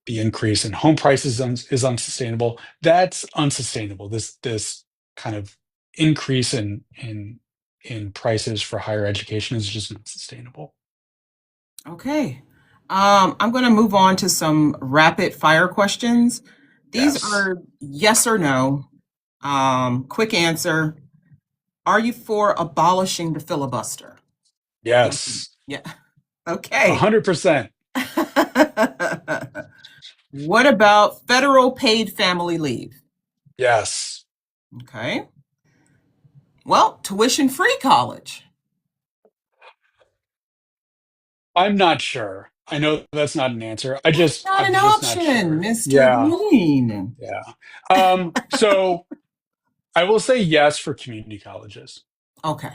the increase in home prices is unsustainable. That's unsustainable. This kind of increase in prices for higher education is just not sustainable. Okay. I'm going to move on to some rapid fire questions. These Yes. are yes or no. Quick answer. Are you for abolishing the filibuster? Yes. Yes. Yeah. A Okay. 100%. What about federal paid family leave? Yes. Okay. Well, tuition free college. I'm not sure. I know that's not an answer. Not I'm an just not option, sure. Mr. Yeah. Green. Yeah. So I will say yes for community colleges. Okay.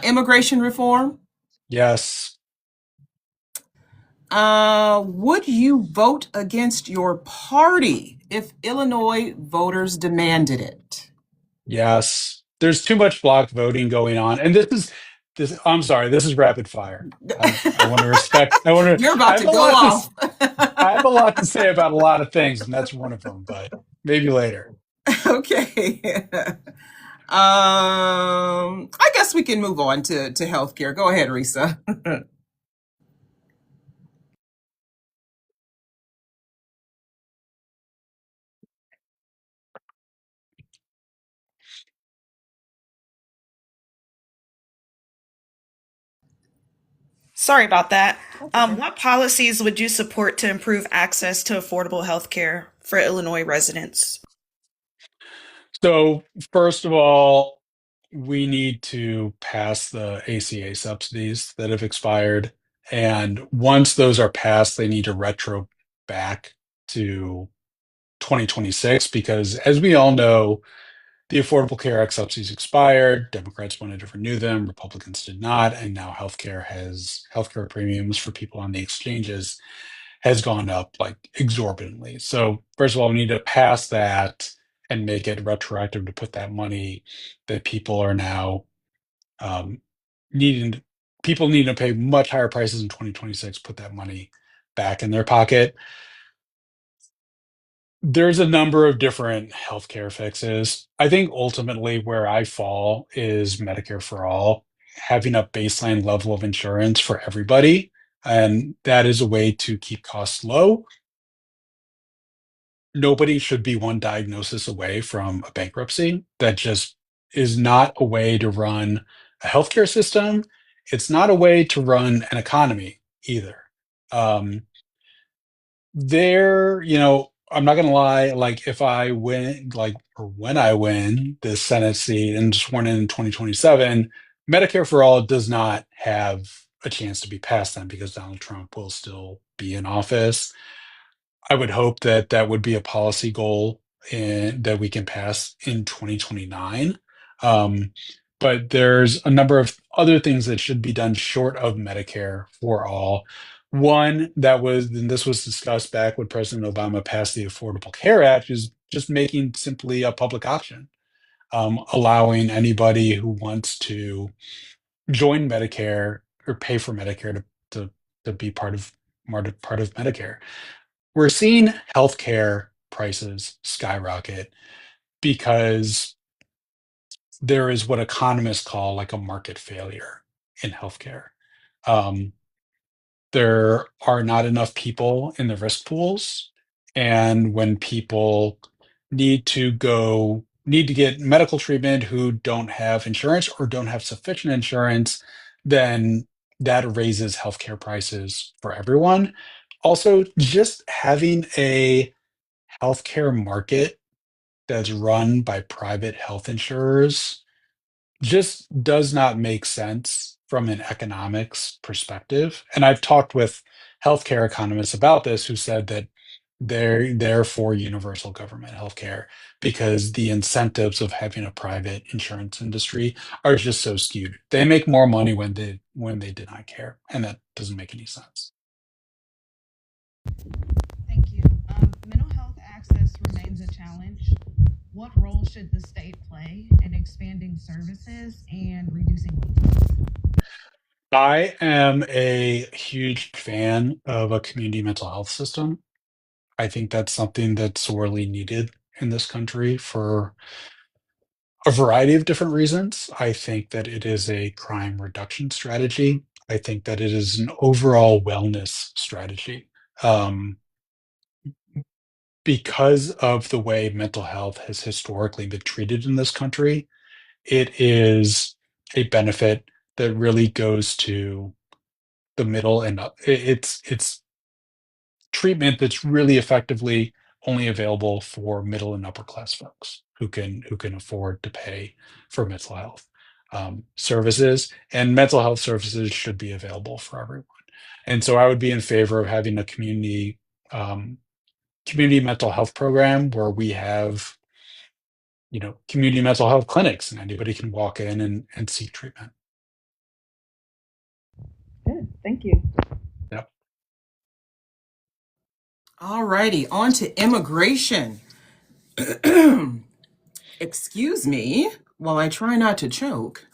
Immigration reform. Yes. Would you vote against your party if Illinois voters demanded it? Yes. There's too much block voting going on. And I'm sorry, this is rapid fire. I want to respect, You're about to go off. I have a lot to say about a lot of things, and that's one of them, but maybe later. Okay. I guess we can move on to healthcare. Go ahead, Risa. Sorry about that. That's okay. What policies would you support to improve access to affordable health care for Illinois residents? So, first of all, we need to pass the ACA subsidies that have expired. And once those are passed, they need to retro back to 2026 because, as we all know, the Affordable Care Act subsidies expired. Democrats wanted to renew them, Republicans did not. And now healthcare premiums for people on the exchanges has gone up like exorbitantly. So first of all, we need to pass that and make it retroactive to put that money that people are now um, needing. People need to pay much higher prices in 2026. Put that money back in their pocket. There's a number of different healthcare fixes. I think ultimately where I fall is Medicare for all, having a baseline level of insurance for everybody. And that is a way to keep costs low. Nobody should be one diagnosis away from a bankruptcy. That just is not a way to run a healthcare system. It's not a way to run an economy either. Um, I'm not gonna lie, like if I win, like or when I win the Senate seat and sworn in 2027, Medicare for all does not have a chance to be passed then because Donald Trump will still be in office. I would hope that that would be a policy goal that we can pass in 2029. Um, but there's a number of other things that should be done short of Medicare for all. One that was, and this was discussed back when President Obama passed the Affordable Care Act, is just making simply a public option, allowing anybody who wants to join Medicare or pay for Medicare to be part of Medicare. We're seeing healthcare prices skyrocket because there is what economists call like a market failure in healthcare. Um, there are not enough people in the risk pools, and when people need to get medical treatment who don't have insurance or don't have sufficient insurance, then that raises healthcare prices for everyone. Also, just having a healthcare market that's run by private health insurers just does not make sense from an economics perspective. And I've talked with healthcare economists about this who said that they're for universal government healthcare because the incentives of having a private insurance industry are just so skewed. They make more money when they deny care, and that doesn't make any sense. Thank you. Mental health access remains a challenge. What role should the state play in expanding services and reducing wait? I am a huge fan of a community mental health system. I think that's something that's sorely needed in this country for a variety of different reasons. I think that it is a crime reduction strategy. I think that it is an overall wellness strategy. Um, because of the way mental health has historically been treated in this country, it is a benefit that really goes to the middle and up. It's treatment that's really effectively only available for middle and upper class folks who can afford to pay for mental health services, and mental health services should be available for everyone. And so I would be in favor of having a um, community mental health program where we have community mental health clinics and anybody can walk in and seek treatment. Good. Thank you. Yep. All righty, on to immigration. Excuse me while I try not to choke.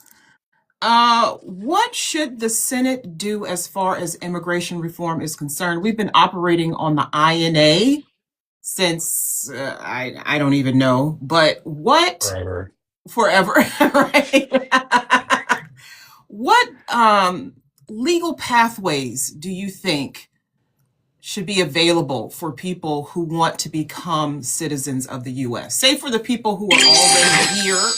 What should the Senate do as far as immigration reform is concerned? We've been operating on the INA since I don't even know, but what Forever. forever, right? What legal pathways do you think should be available for people who want to become citizens of the U.S.? Say for the people who are already here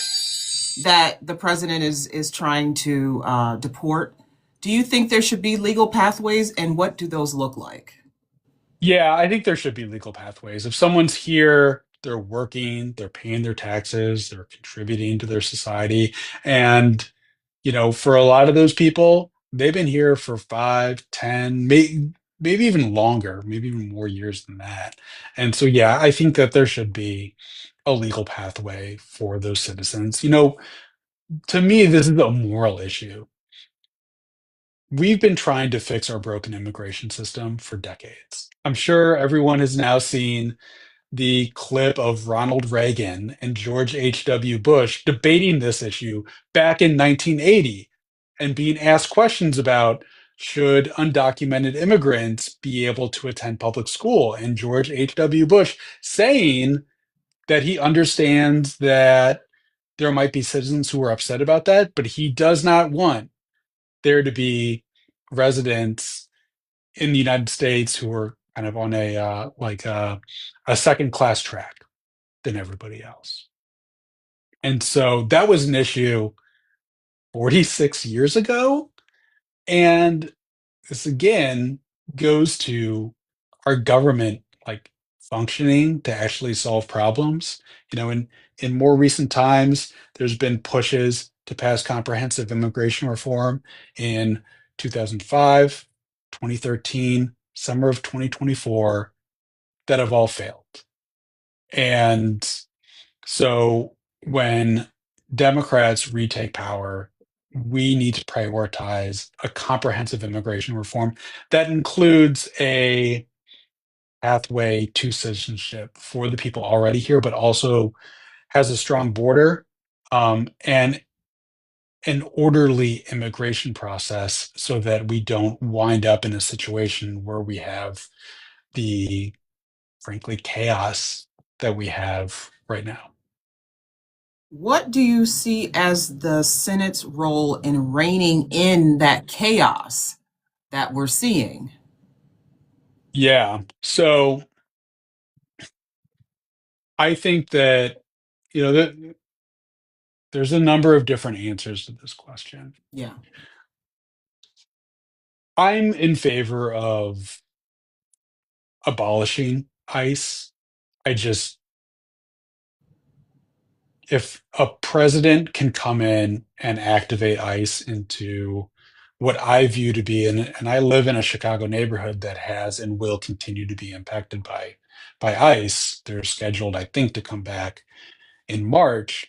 that the president is trying to deport. Do you think there should be legal pathways, and what do those look like? Yeah, I think there should be legal pathways. If someone's here, they're working, they're paying their taxes, they're contributing to their society. And, for a lot of those people, they've been here for 5, 10, maybe even longer, maybe even more years than that. And so, yeah, I think that there should be a legal pathway for those citizens. To me, this is a moral issue. We've been trying to fix our broken immigration system for decades. I'm sure everyone has now seen the clip of Ronald Reagan and George H.W. Bush debating this issue back in 1980 and being asked questions about should undocumented immigrants be able to attend public school? And George H.W. Bush saying that he understands that there might be citizens who are upset about that, but he does not want there to be residents in the United States who are kind of on a second class track than everybody else. And so that was an issue 46 years ago. And this again goes to our government like functioning to actually solve problems. In more recent times, there's been pushes to pass comprehensive immigration reform in 2005, 2013, summer of 2024 that have all failed. And so when Democrats retake power, we need to prioritize a comprehensive immigration reform that includes a pathway to citizenship for the people already here, but also has a strong border, and an orderly immigration process so that we don't wind up in a situation where we have the, frankly, chaos that we have right now. What do you see as the Senate's role in reining in that chaos that we're seeing? Yeah. So I think that, that there's a number of different answers to this question. Yeah. I'm in favor of abolishing ICE. I just, if a president can come in and activate ICE into what I view to be, and I live in a Chicago neighborhood that has and will continue to be impacted by ICE. They're scheduled, I think, to come back in March.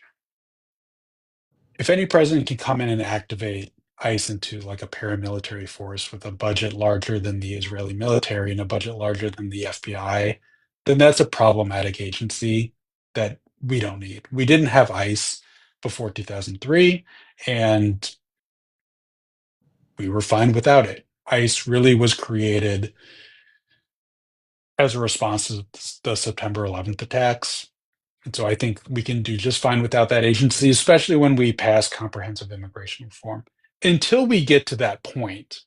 If any president can come in and activate ICE into like a paramilitary force with a budget larger than the Israeli military and a budget larger than the FBI, then that's a problematic agency that we don't need. We didn't have ICE before 2003, and we were fine without it. ICE really was created as a response to the September 11th attacks. And so I think we can do just fine without that agency, especially when we pass comprehensive immigration reform. Until we get to that point,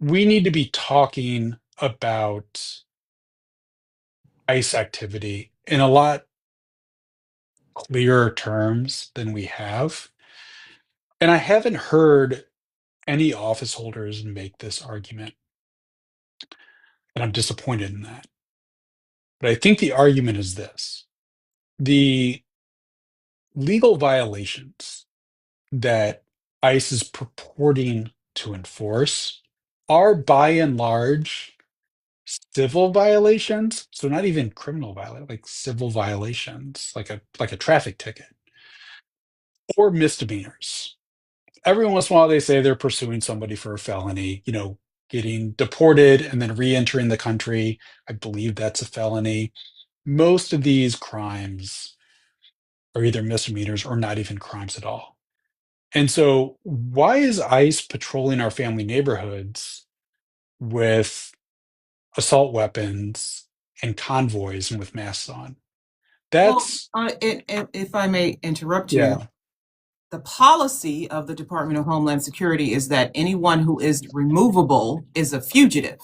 we need to be talking about ICE activity in a lot clearer terms than we have. And I haven't heard any office holders make this argument, and I'm disappointed in that. But I think the argument is this: the legal violations that ICE is purporting to enforce are by and large civil violations. So not even criminal violations, like civil violations, like a traffic ticket or misdemeanors. Every once in a while they say they're pursuing somebody for a felony, getting deported and then re-entering the country. I believe that's a felony. Most of these crimes are either misdemeanors or not even crimes at all. And so, why is ICE patrolling our family neighborhoods with assault weapons and convoys and with masks on? Well, That's, if I may interrupt you, yeah, the policy of the Department of Homeland Security is that anyone who is removable is a fugitive.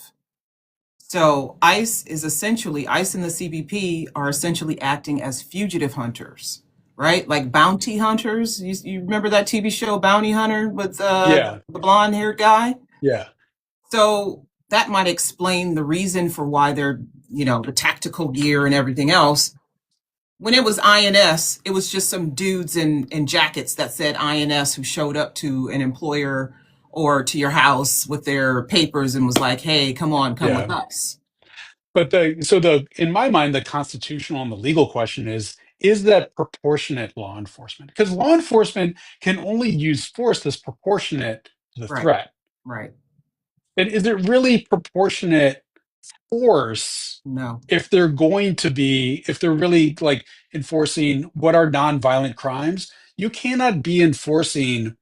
So ICE and the CBP are essentially acting as fugitive hunters, right? Like bounty hunters. You remember that TV show Bounty Hunter with yeah, the blonde haired guy? yeah, So that might explain the reason for why they're, the tactical gear and everything else. When it was INS, it was just some dudes in jackets that said INS who showed up to an employer or to your house with their papers and was like, hey, come on, come with yeah. us. But in my mind, the constitutional and the legal question is that proportionate law enforcement? Because law enforcement can only use force that's proportionate to the Right, threat. right. And is it really proportionate force No. if they're really like enforcing what are nonviolent crimes? You cannot be enforcing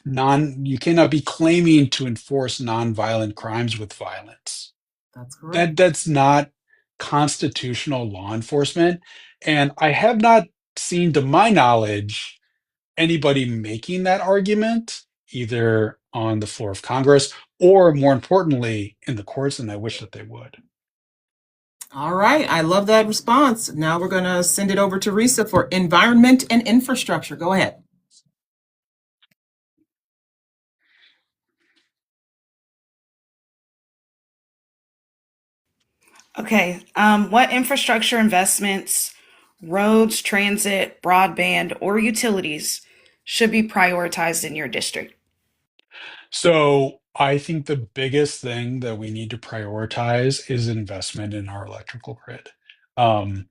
you cannot be claiming to enforce nonviolent crimes with violence. That's correct. That's not constitutional law enforcement. And I have not seen, to my knowledge, anybody making that argument either on the floor of Congress or, more importantly, in the courts, and I wish that they would. All right. I love that response. Now we're going to send it over to Risa for environment and infrastructure. Go ahead. Okay. What infrastructure investments, roads, transit, broadband, or utilities should be prioritized in your district? So I think the biggest thing that we need to prioritize is investment in our electrical grid. Um,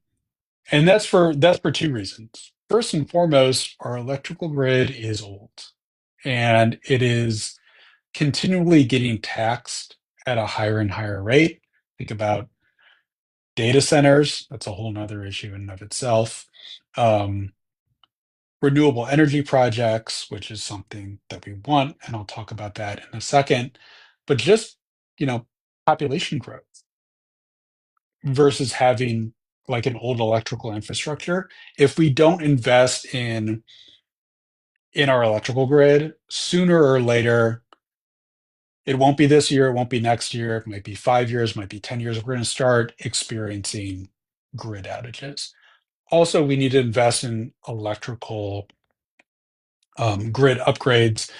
and that's for two reasons. First and foremost, our electrical grid is old and it is continually getting taxed at a higher and higher rate. Think about data centers, that's a whole nother issue in and of itself. Um, Renewable energy projects, which is something that we want, and I'll talk about that in a second. But just, you know, population growth versus having like an old electrical infrastructure. If we don't invest in our electrical grid, sooner or later, it won't be this year, it won't be next year, it might be 5 years, it might be 10 years. We're going to start experiencing grid outages. Also, we need to invest in electrical grid upgrades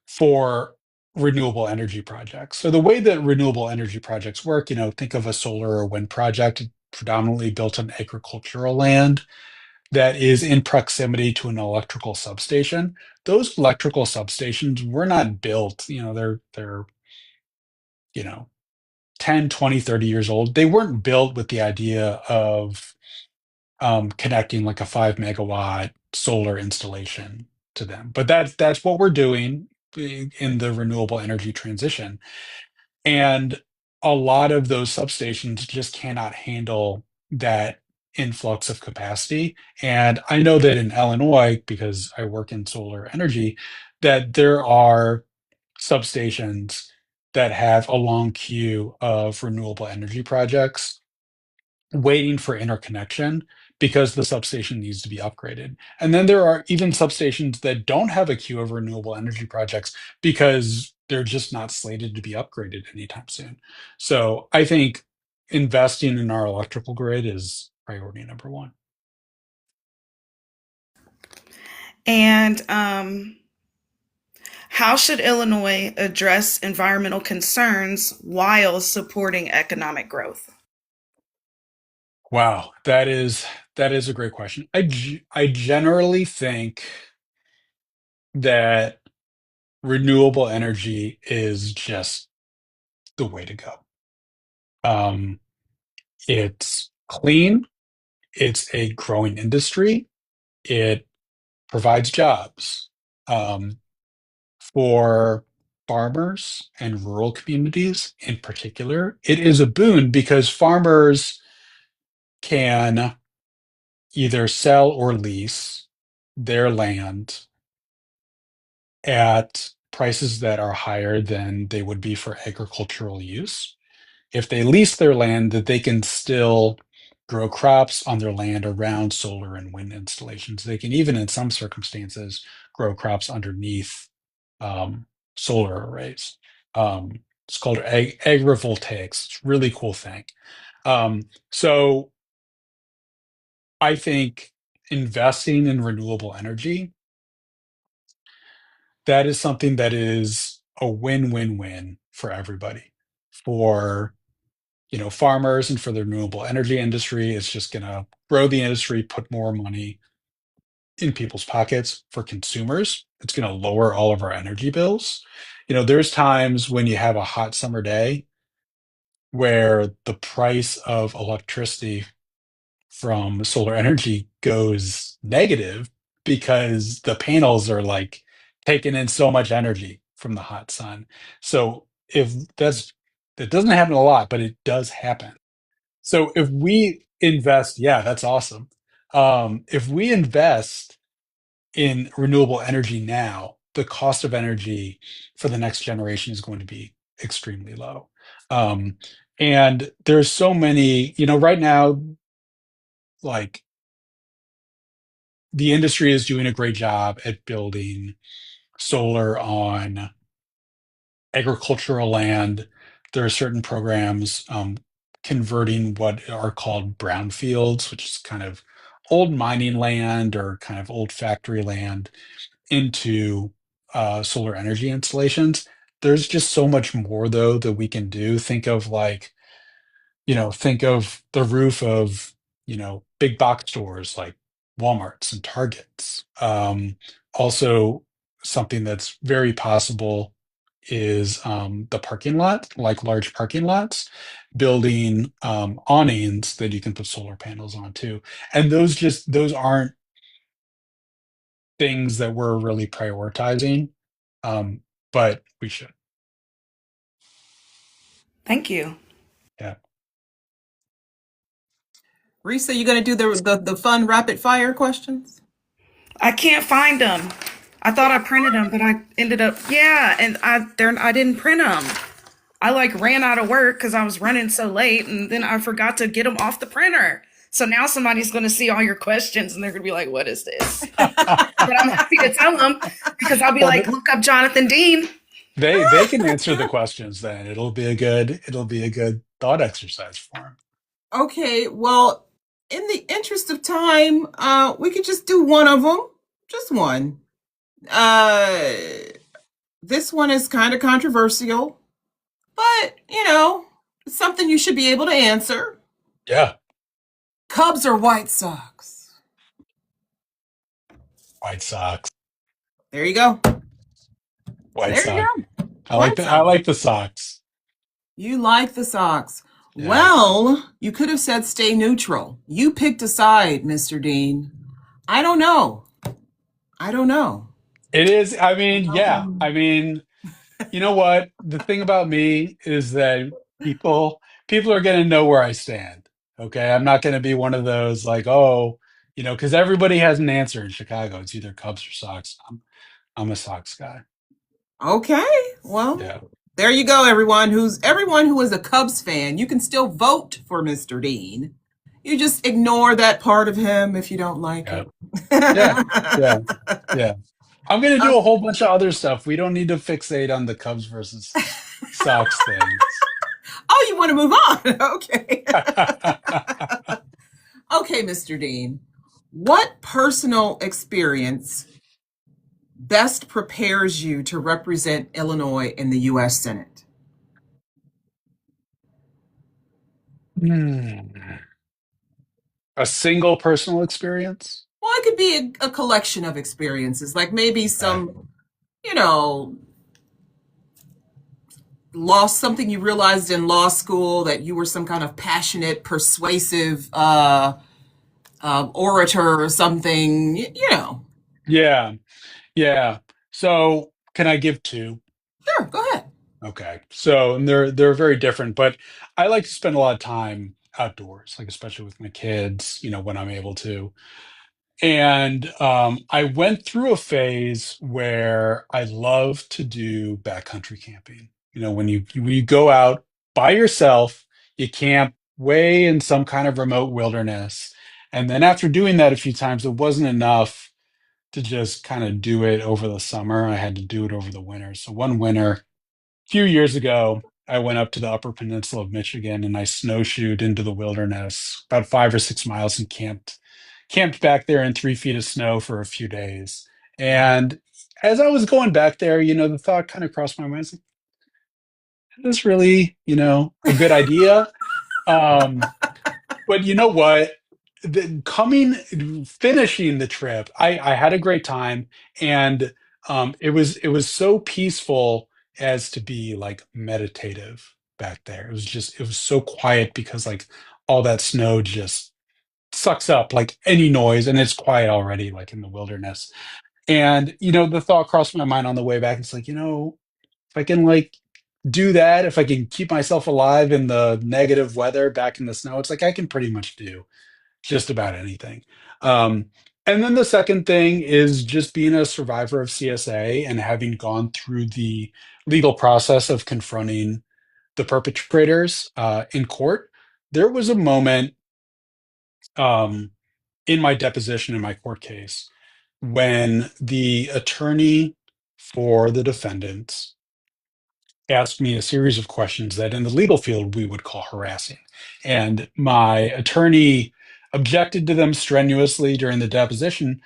for renewable energy projects. So the way that renewable energy projects work, think of a solar or wind project predominantly built on agricultural land that is in proximity to an electrical substation. Those electrical substations were not built, they're, you know, 10, 20, 30 years old. They weren't built with the idea of connecting like a 5 megawatt solar installation to them. But that's what we're doing in the renewable energy transition. And a lot of those substations just cannot handle that influx of capacity. And I know that in Illinois, because I work in solar energy, that there are substations that have a long queue of renewable energy projects waiting for interconnection because the substation needs to be upgraded. And then there are even substations that don't have a queue of renewable energy projects because they're just not slated to be upgraded anytime soon. So I think investing in our electrical grid is priority number one. And how should Illinois address environmental concerns while supporting economic growth? Wow, that is a great question. I generally think that renewable energy is just the way to go. Um, it's clean, it's a growing industry, it provides jobs for farmers and rural communities in particular. It is a boon because farmers can either sell or lease their land at prices that are higher than they would be for agricultural use. If they lease their land, that they can still grow crops on their land around solar and wind installations. They can even, in some circumstances, grow crops underneath um, solar arrays. It's called agrivoltaics. It's a really cool thing. So I think investing in renewable energy, that is something that is a win-win-win for everybody. For farmers and for the renewable energy industry, it's just going to grow the industry, put more money in people's pockets. For consumers, it's going to lower all of our energy bills. There's times when you have a hot summer day where the price of electricity from solar energy goes negative because the panels are like taking in so much energy from the hot sun. So if that doesn't happen a lot, but it does happen. So if we invest, yeah, that's awesome. If we invest in renewable energy now, the cost of energy for the next generation is going to be extremely low. Um, and there's so many, right now, like the industry is doing a great job at building solar on agricultural land. There are certain programs converting what are called brownfields, which is kind of old mining land or kind of old factory land, into solar energy installations. There's just so much more, though, that we can do. Think of the roof of, big box stores like Walmarts and Targets. Also, something that's very possible is the parking lot, like large parking lots, building awnings that you can put solar panels on too. And those aren't things that we're really prioritizing, um, but we should. Thank you. Yeah. Risa, you gonna do the fun rapid fire questions? I can't find them. I thought I printed them, but I ended up and I didn't print them. I like ran out of work because I was running so late, and then I forgot to get them off the printer. So now somebody's going to see all your questions, and they're going to be like, "What is this?" But I'm happy to tell them because I'll be Well, like, "Look up Jonathan Dean." they can answer the questions then. It'll be a good thought exercise for them. Okay, well, in the interest of time, we could just do one of them, just one. Uh, this one is kind of controversial, but it's something you should be able to answer. Yeah. Cubs or White Sox? White Sox. There you go. White There you Sox. go. I like White the I Sox. like the Sox. You like the Sox. Yeah. Well, you could have said stay neutral. You picked a side, Mr. Dean. I don't know. I don't know. It is, I mean, I don't yeah. know. I mean, you know what? The thing about me is that people are going to know where I stand. Okay? I'm not going to be one of those like, oh, because everybody has an answer in Chicago. It's either Cubs or Sox. I'm a Sox guy. Okay. Well, Yeah. there you go, everyone who is a Cubs fan. You can still vote for Mr. Dean. You just ignore that part of him if you don't like Yeah. it. Yeah. Yeah. Yeah. I'm going to do a whole bunch of other stuff. We don't need to fixate on the Cubs versus Sox things. Oh, you want to move on? Okay. Okay, Mr. Dean. What personal experience best prepares you to represent Illinois in the U.S. Senate? Hmm. A single personal experience? Well, it could be a collection of experiences, like maybe Okay. some, you know, lost something you realized in law school that you were some kind of passionate, persuasive orator or something, Yeah. Yeah. So can I give two? Sure, go ahead. Okay. So and they're very different, but I like to spend a lot of time outdoors, like especially with my kids, when I'm able to. And I went through a phase where I love to do backcountry camping. When you go out by yourself, you camp way in some kind of remote wilderness. And then after doing that a few times, it wasn't enough to just kind of do it over the summer. I had to do it over the winter. So one winter, a few years ago, I went up to the Upper Peninsula of Michigan and I snowshoed into the wilderness about 5 or 6 miles and camped back there in 3 feet of snow for a few days. And as I was going back there, the thought kind of crossed my mind. I was like, is this really, a good idea? Um, but you know what? Finishing the trip, I had a great time, and it was so peaceful as to be like meditative back there. It was so quiet because like all that snow just sucks up like any noise, and it's quiet already, like in the wilderness. And the thought crossed my mind on the way back. It's like, if I can like do that, if I can keep myself alive in the negative weather back in the snow, it's like I can pretty much do just about anything. Um, And then the second thing is just being a survivor of CSA and having gone through the legal process of confronting the perpetrators in court. There was a moment um, in my deposition in my court case when the attorney for the defendants asked me a series of questions that in the legal field we would call harassing. And my attorney objected to them strenuously during the deposition.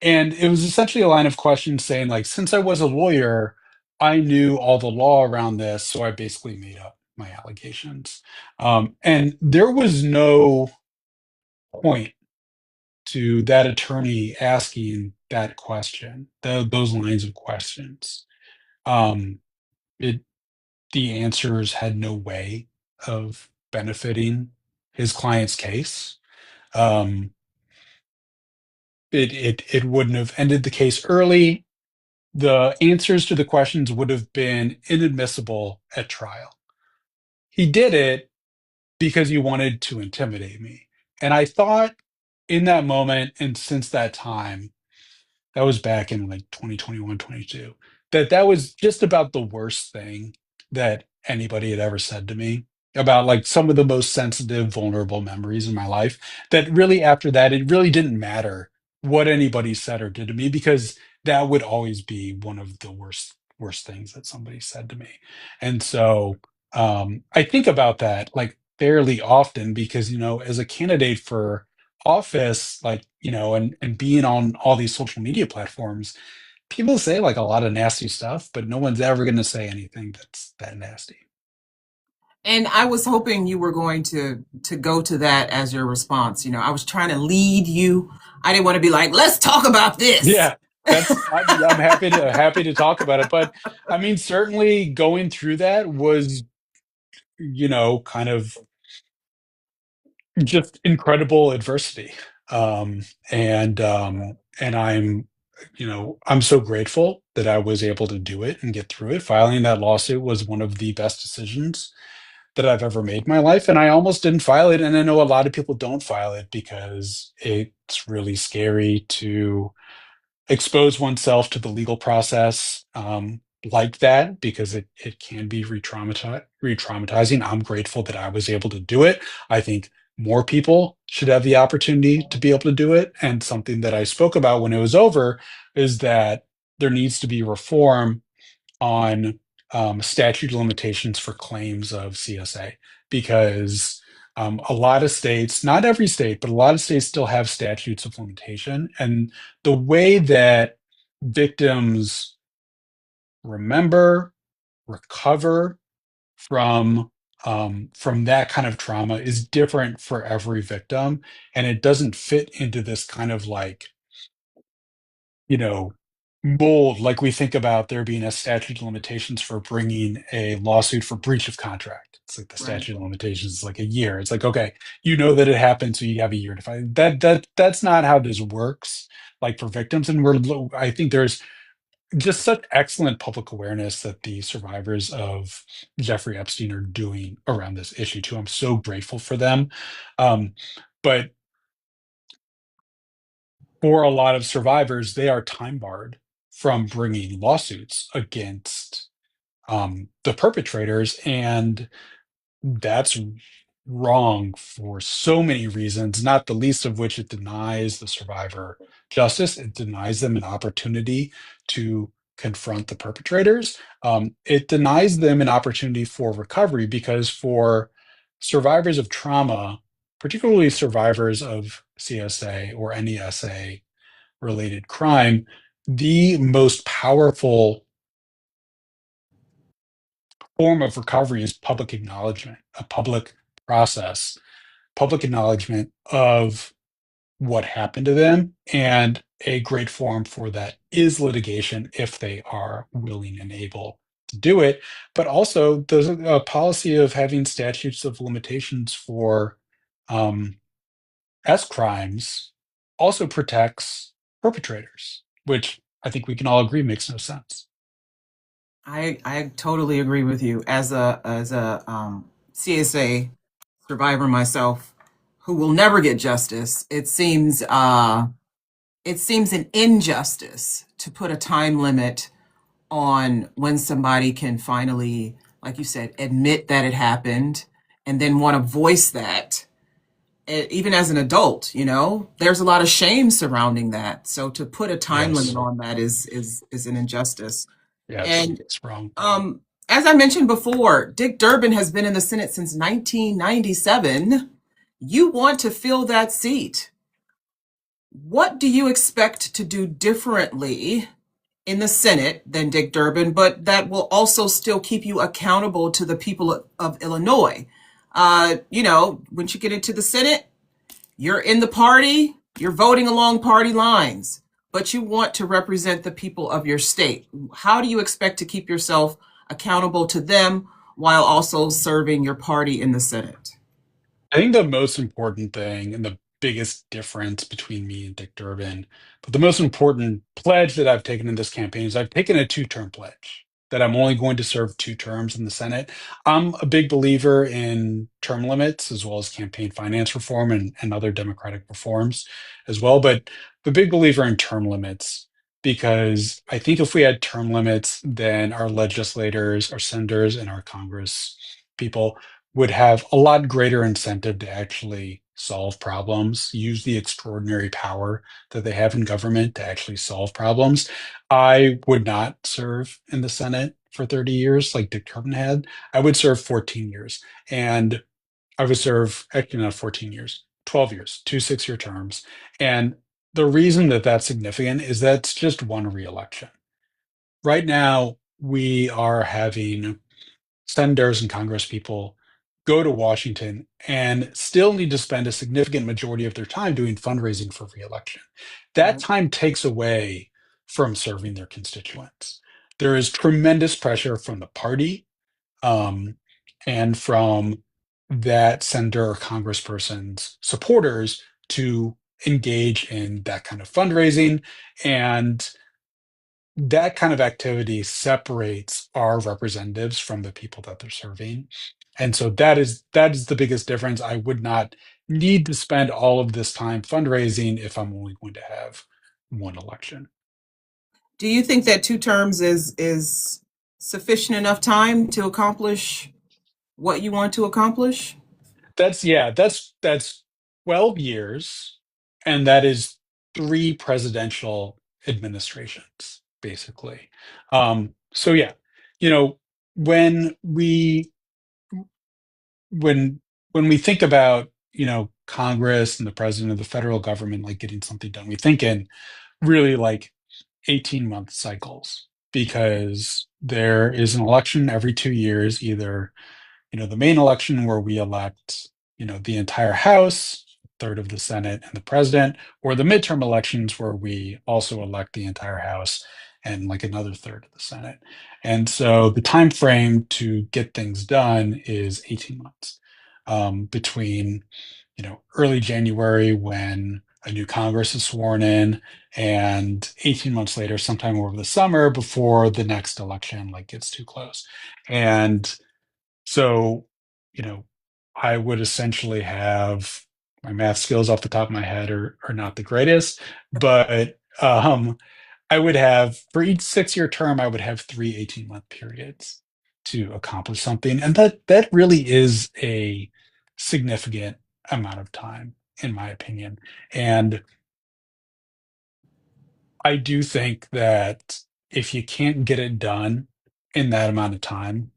And it was essentially a line of questions saying, like, since I was a lawyer, I knew all the law around this. So I basically made up my allegations. And there was no point to that attorney asking that question, those lines of questions. Um, it the answers had no way of benefiting his client's case. Um, it wouldn't have ended the case early. The answers to the questions would have been inadmissible at trial. He did it because he wanted to intimidate me. And I thought in that moment and since that time, that was back in like 2021, 22, that was just about the worst thing that anybody had ever said to me about like some of the most sensitive, vulnerable memories in my life. That really, after that, it really didn't matter what anybody said or did to me because that would always be one of the worst things that somebody said to me. And so I think about that like fairly often because, you know, as a candidate for office, like, you know, and being on all these social media platforms, people say like a lot of nasty stuff, but no one's ever going to say anything that's that nasty. And I was hoping you were going to go to that as your response. You know, I was trying to lead you. I didn't want to be like, let's talk about this. Yeah, I'm happy to talk about it, but I mean, certainly going through that was, you know, kind of just incredible adversity. Um, and I'm, you know, I'm so grateful that I was able to do it and get through it. Filing that lawsuit was one of the best decisions that I've ever made in my life. And I almost didn't file it. And I know a lot of people don't file it because it's really scary to expose oneself to the legal process like that because it can be re-traumatizing. I'm grateful that I was able to do it. I think more people should have the opportunity to be able to do it. And something that I spoke about when it was over is that there needs to be reform on statute of limitations for claims of CSA because a lot of states, not every state, but a lot of states still have statutes of limitation. And the way that victims remember, recover from that kind of trauma is different for every victim, and it doesn't fit into this kind of like, you know, mold like we think about there being a statute of limitations for bringing a lawsuit for breach of contract. It's like the Right. statute of limitations is like a year. It's like, okay, you know that it happened, so you have a year to fight. That's not how this works. Like for victims, and I think there's just such excellent public awareness that the survivors of Jeffrey Epstein are doing around this issue too. I'm so grateful for them. Um, but for a lot of survivors, they are time barred from bringing lawsuits against the perpetrators. And that's wrong for so many reasons, not the least of which it denies the survivor justice. It denies them an opportunity to confront the perpetrators. It denies them an opportunity for recovery because for survivors of trauma, particularly survivors of CSA or any SA related crime, the most powerful form of recovery is public acknowledgement, a public process, public acknowledgement of what happened to them. And a great form for that is litigation if they are willing and able to do it. But also, there's a policy of having statutes of limitations for S crimes also protects perpetrators, which I think we can all agree makes no sense. I totally agree with you. As a CSA survivor myself, who will never get justice, it seems it seems an injustice to put a time limit on when somebody can finally, like you said, admit that it happened and then want to voice that. Even as an adult, there's a lot of shame surrounding that. So to put a time limit Yes. on that is an injustice. Yes. And It's wrong. as I mentioned before, Dick Durbin has been in the Senate since 1997. You want to fill that seat. What do you expect to do differently in the Senate than Dick Durbin, but that will also still keep you accountable to the people of Illinois? Once you get into the Senate, you're in the party, you're voting along party lines, but you want to represent the people of your state. How do you expect to keep yourself accountable to them while also serving your party in the Senate? I think the most important thing and the biggest difference between me and Dick Durbin, but the most important pledge that I've taken in this campaign is I've taken a two-term pledge that I'm only going to serve 2 terms in the Senate. I'm a big believer in term limits as well as campaign finance reform and other democratic reforms as well, but the big believer in term limits because I think if we had term limits, then our legislators, our senators, and our Congress people would have a lot greater incentive to actually solve problems, use the extraordinary power that they have in government to actually solve problems. I would not serve in the Senate for 30 years like Dick Durbin had. I would serve 14 years. And I would serve, actually not 14 years, 12 years, 2 6-year terms. And the reason that that's significant is that's just one reelection. Right now, we are having senators and Congress people go to Washington and still need to spend a significant majority of their time doing fundraising for reelection. That Right. time takes away from serving their constituents. There is tremendous pressure from the party um, and from that senator or congressperson's supporters to engage in that kind of fundraising. And that kind of activity separates our representatives from the people that they're serving. And so that is the biggest difference. I would not need to spend all of this time fundraising if I'm only going to have one election. Do you think that 2 terms is sufficient enough time to accomplish what you want to accomplish? That's 12 years, and that is 3 presidential administrations, basically. So yeah, you know, when we when when we think about Congress and the president of the federal government like getting something done, we think in really like 18-month cycles because there is an election every 2 years, either the main election where we elect the entire House, third of the Senate, and the president, or the midterm elections where we also elect the entire House and like another third of the Senate. And so the time frame to get things done is 18 months between early January when a new Congress is sworn in and 18 months later, sometime over the summer before the next election like gets too close. And so, you know, I would essentially have my math skills off the top of my head are not the greatest, but I would have for each 6-year term, I would have 3 18-month periods to accomplish something. And that really is a significant amount of time, in my opinion. And I do think that if you can't get it done in that amount of time,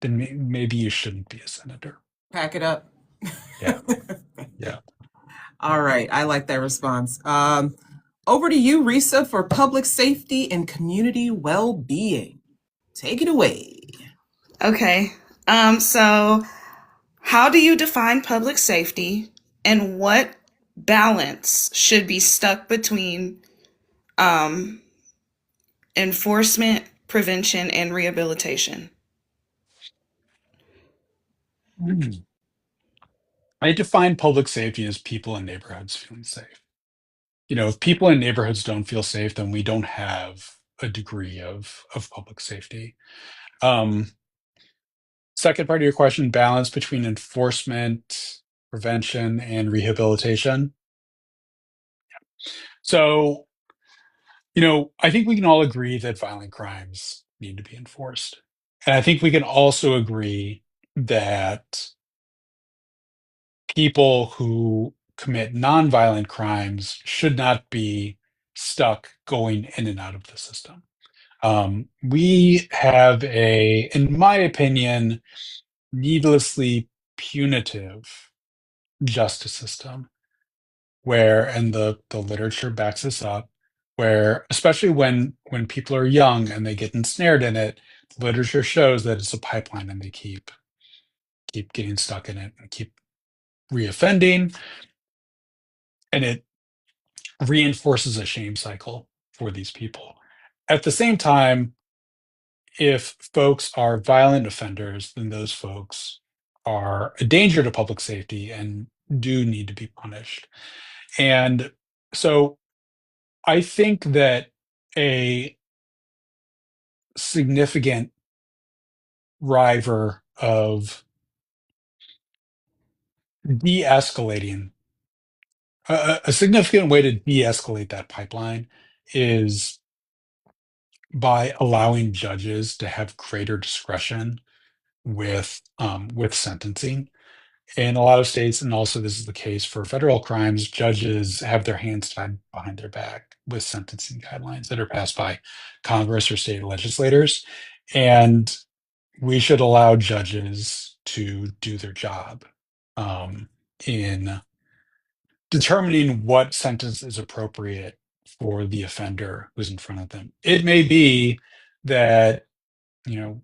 then maybe you shouldn't be a senator. Pack it up. Yeah. Yeah. All right, I like that response. Over to you, Risa, for public safety and community well-being. Take it away. Okay. So how do you define public safety and what balance should be stuck between um, enforcement, prevention, and rehabilitation? Mm. I define public safety as people in neighborhoods feeling safe. If people in neighborhoods don't feel safe, then we don't have a degree of public safety. Um, Second part of your question, balance between enforcement, prevention, and rehabilitation. So, I think we can all agree that violent crimes need to be enforced. And I think we can also agree that people who commit nonviolent crimes should not be stuck going in and out of the system. We have in my opinion, needlessly punitive justice system where, and the literature backs this up, where especially when people are young and they get ensnared in it, the literature shows that it's a pipeline and they keep getting stuck in it and keep reoffending, and it reinforces a shame cycle for these people. At the same time, if folks are violent offenders, then those folks are a danger to public safety and do need to be punished. And so I think that a significant driver of de-escalating, a significant way to de-escalate that pipeline is by allowing judges to have greater discretion with sentencing. In a lot of states, and also this is the case for federal crimes, judges have their hands tied behind their back with sentencing guidelines that are passed by Congress or state legislators. And we should allow judges to do their job in determining what sentence is appropriate for the offender who's in front of them. It may be that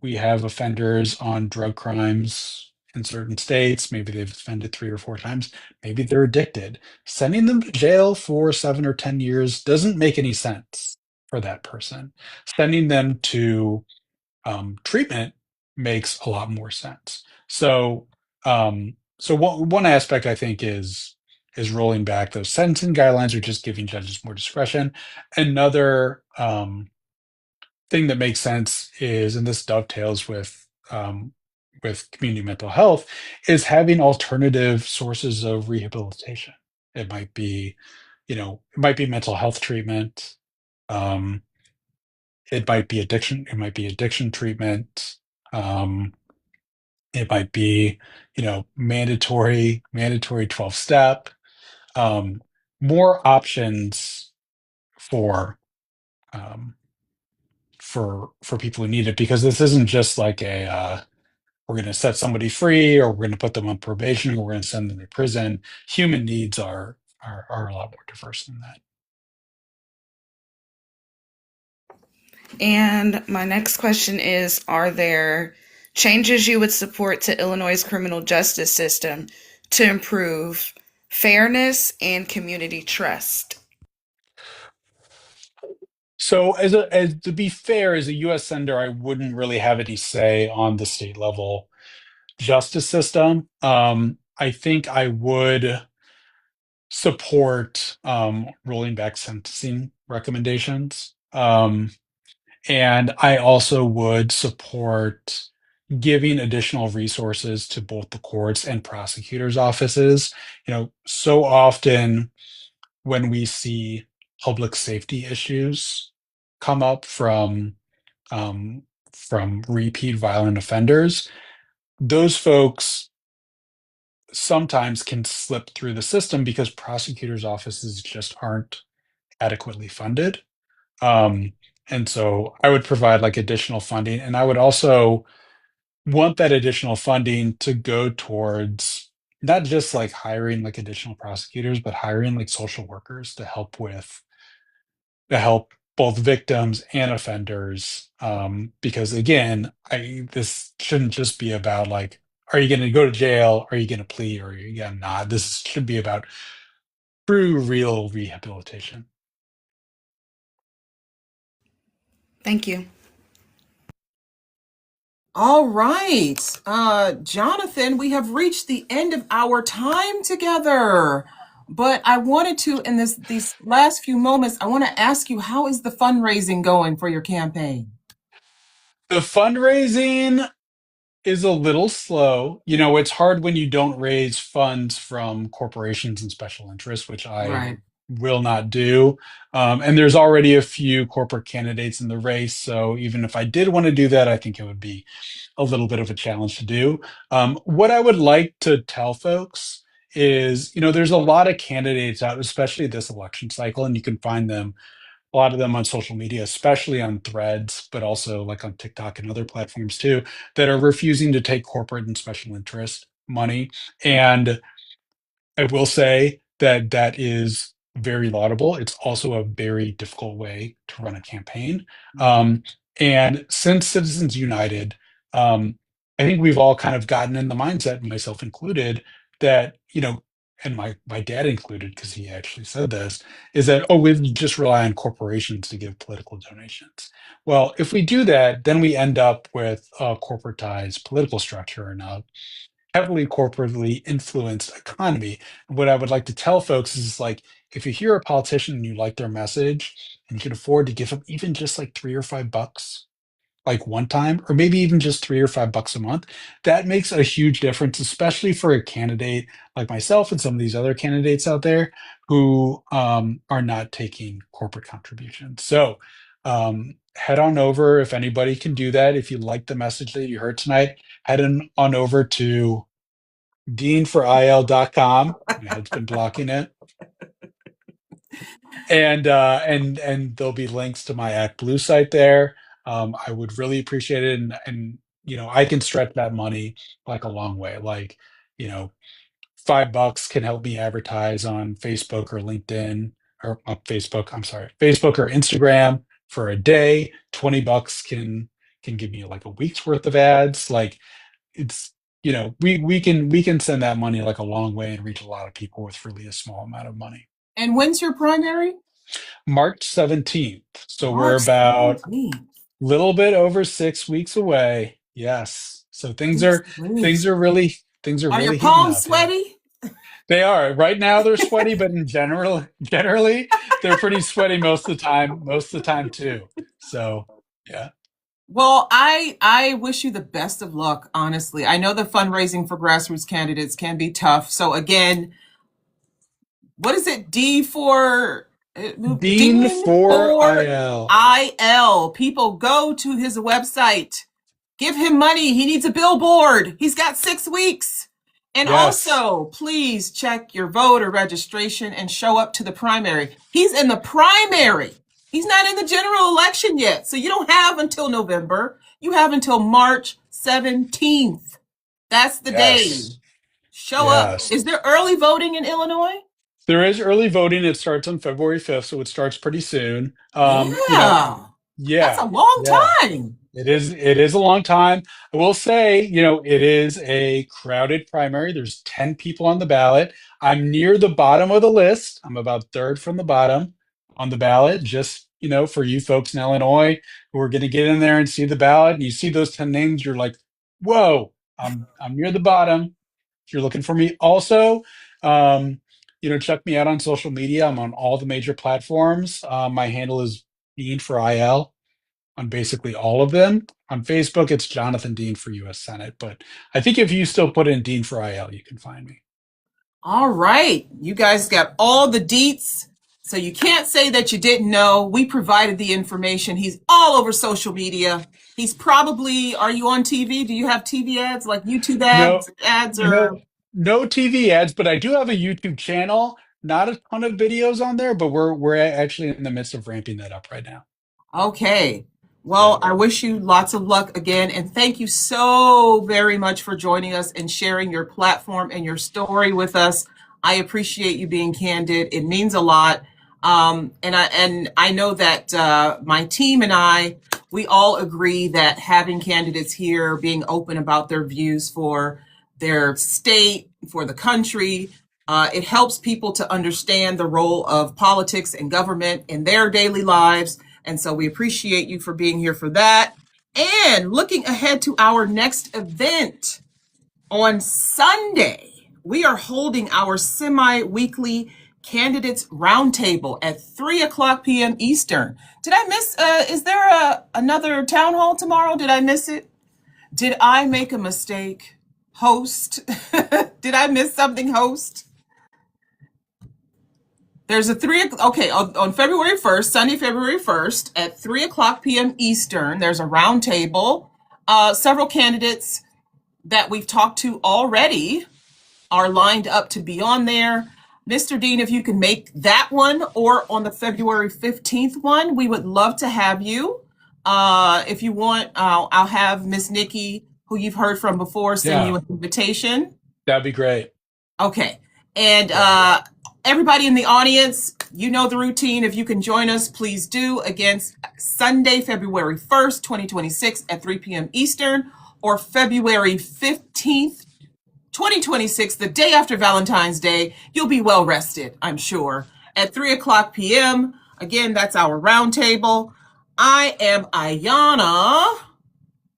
we have offenders on drug crimes in certain states. Maybe they've offended 3 or 4 times. Maybe they're addicted. Sending them to jail for 7 or 10 years doesn't make any sense for that person. Sending them to treatment makes a lot more sense. So one aspect I think is rolling back those sentencing guidelines or just giving judges more discretion. Another thing that makes sense is, and this dovetails with community mental health, is having alternative sources of rehabilitation. It might be, it might be mental health treatment. Um, it might be addiction. It might be addiction treatment. Um, it might be, mandatory 12 step. More options for um, for people who need it, because this isn't just like we're going to set somebody free or we're going to put them on probation or we're going to send them to prison. Human needs are a lot more diverse than that. And my next question is, are there changes you would support to Illinois' criminal justice system to improve fairness and community trust? So as to be fair, as a US senator, I wouldn't really have any say on the state level justice system. I think I would support rolling back sentencing recommendations. And I also would support giving additional resources to both the courts and prosecutors' offices. So often when we see public safety issues come up um, from repeat violent offenders, those folks sometimes can slip through the system because prosecutors' offices just aren't adequately funded. Um, and so I would provide like additional funding, and I would also want that additional funding to go towards not just like hiring like additional prosecutors, but hiring like social workers to help both victims and offenders. Because again, this shouldn't just be about like, are you going to go to jail? Are you going to plea? Or are you going to not? This should be about true, real rehabilitation. Thank you. All right. Jonathan, we have reached the end of our time together. But I wanted to, in these last few moments, I want to ask you, how is the fundraising going for your campaign? The fundraising is a little slow. It's hard when you don't raise funds from corporations and special interests, which I Right. will not do. And there's already a few corporate candidates in the race. So even if I did want to do that, I think it would be a little bit of a challenge to do. What I would like to tell folks is, there's a lot of candidates out, especially this election cycle, and you can find them, a lot of them on social media, especially on Threads, but also like on TikTok and other platforms too, that are refusing to take corporate and special interest money. And I will say that that is very laudable. It's also a very difficult way to run a campaign. And since Citizens United, I think we've all kind of gotten in the mindset, myself included, that, and my dad included, because he actually said this, is that, oh, we just rely on corporations to give political donations. Well, if we do that, then we end up with a corporatized political structure and a heavily corporately influenced economy. What I would like to tell folks is like, if you hear a politician and you like their message and you can afford to give them even just like $3 or $5, like one time, or maybe even just $3 or $5 a month, that makes a huge difference, especially for a candidate like myself and some of these other candidates out there who are not taking corporate contributions. So head on over if anybody can do that. If you like the message that you heard tonight, head on over to deanforil.com. My head's been blocking it. And there'll be links to my Act Blue site there. I would really appreciate it. And I can stretch that money like a long way. Like, $5 can help me advertise on Facebook or LinkedIn or Facebook. I'm sorry, Facebook or Instagram for a day. $20 can give me like a week's worth of ads. Like it's we can send that money like a long way and reach a lot of people with really a small amount of money. And when's your primary? March 17th. So we're March about 17th. little bit over 6 weeks away. Yes. So things 6 are things weeks. are really things are Are your really heating palms up. Yeah. sweaty? They are. Right now they're sweaty, but in generally they're pretty sweaty most of the time, too. So yeah. Well, I wish you the best of luck, honestly. I know the fundraising for grassroots candidates can be tough. So again, what is it? Dean Dean for for IL. IL. People go to his website. Give him money. He needs a billboard. He's got 6 weeks. And Yes. also, please check your voter registration and show up to the primary. He's in the primary. He's not in the general election yet. So you don't have until November. You have until March 17th. That's the day. Yes. Show up. Yes. Is there early voting in Illinois? There is early voting. It starts on February 5th, so it starts pretty soon. Yeah. That's a Yeah, long yeah. time. It is a long time. I will say, it is a crowded primary. There's 10 people on the ballot. I'm near the bottom of the list. I'm about third from the bottom on the ballot. Just, for you folks in Illinois who are going to get in there and see the ballot, and you see those 10 names, you're like, whoa, I'm near the bottom. If you're looking for me, also, um, check me out on social media. I'm on all the major platforms. My handle is Dean for IL on basically all of them. On Facebook, it's Jonathan Dean for U.S. Senate. But I think if you still put in Dean for IL, you can find me. All right. You guys got all the deets. So you can't say that you didn't know. We provided the information. He's all over social media. He's probably, are you on TV? Do you have TV ads like YouTube No, ads or? no, no TV ads, but I do have a YouTube channel. Not a ton of videos on there, but we're actually in the midst of ramping that up right now. Okay. Yeah. Well, I wish you lots of luck again. And thank you so very much for joining us and sharing your platform and your story with us. I appreciate you being candid. It means a lot. And I know that my team and we all agree that having candidates here, being open about their views for their state, for the country, it helps people to understand the role of politics and government in their daily lives. And so we appreciate you for being here for that. And looking ahead to our next event on Sunday, we are holding our semi-weekly candidates roundtable at 3 o'clock p.m. Eastern. Did I miss, is there another town hall tomorrow? Did I miss it? Did I make a mistake? Host? Did I miss something, host? There's a on February 1st, Sunday, February 1st at 3:00 p.m. Eastern, there's a roundtable. Several candidates that we've talked to already are lined up to be on there. Mr. Dean, if you can make that one or on the February 15th one, we would love to have you. If you want, I'll have Miss Nikki, who you've heard from before, send you an invitation. That'd be great. Okay. And everybody in the audience, you know the routine. If you can join us, please do. Again, Sunday, February 1st, 2026 at 3 p.m. Eastern, or February 15th, 2026, the day after Valentine's Day. You'll be well rested, I'm sure, at 3:00 p.m. Again, that's our roundtable. I am Ayana.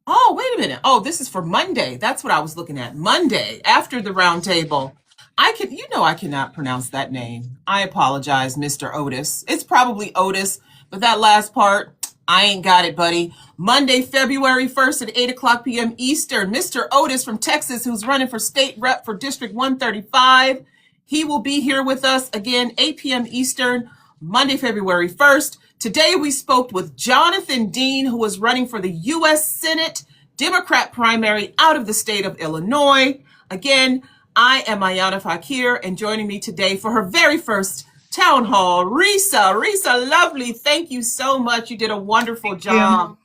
Oh, wait a minute. Oh, this is for Monday. That's what I was looking at. Monday, after the roundtable. I cannot pronounce that name. I apologize, Mr. Otis. It's probably Otis, but that last part, I ain't got it, buddy. Monday, February 1st at 8:00 p.m. Eastern, Mr. Otis from Texas, who's running for state rep for District 135. He will be here with us again, 8 p.m. Eastern, Monday, February 1st. Today we spoke with Jonathan Dean, who is running for the U.S. Senate Democrat primary out of the state of Illinois. Again, I am Ayana Fakir, and joining me today for her very first town hall, Risa. Risa, lovely. Thank you so much. You did a wonderful job.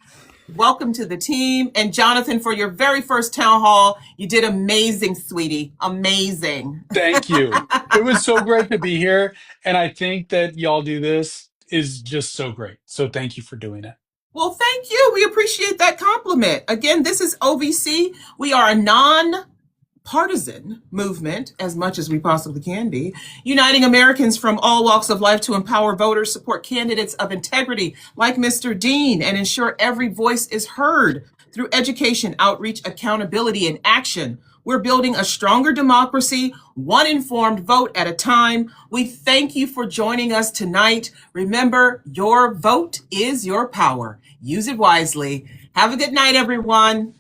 Welcome to the team. And Jonathan, for your very first town hall, you did amazing, sweetie. Amazing. Thank you. It was so great to be here. And I think that y'all do this is just so great. So thank you for doing it. Well, thank you. We appreciate that compliment. Again, this is OVC. We are a non-partisan movement, as much as we possibly can be, uniting Americans from all walks of life to empower voters, support candidates of integrity like Mr. Dean, and ensure every voice is heard through education, outreach, accountability, and action. We're building a stronger democracy, one informed vote at a time. We thank you for joining us tonight. Remember, your vote is your power. Use it wisely. Have a good night, everyone.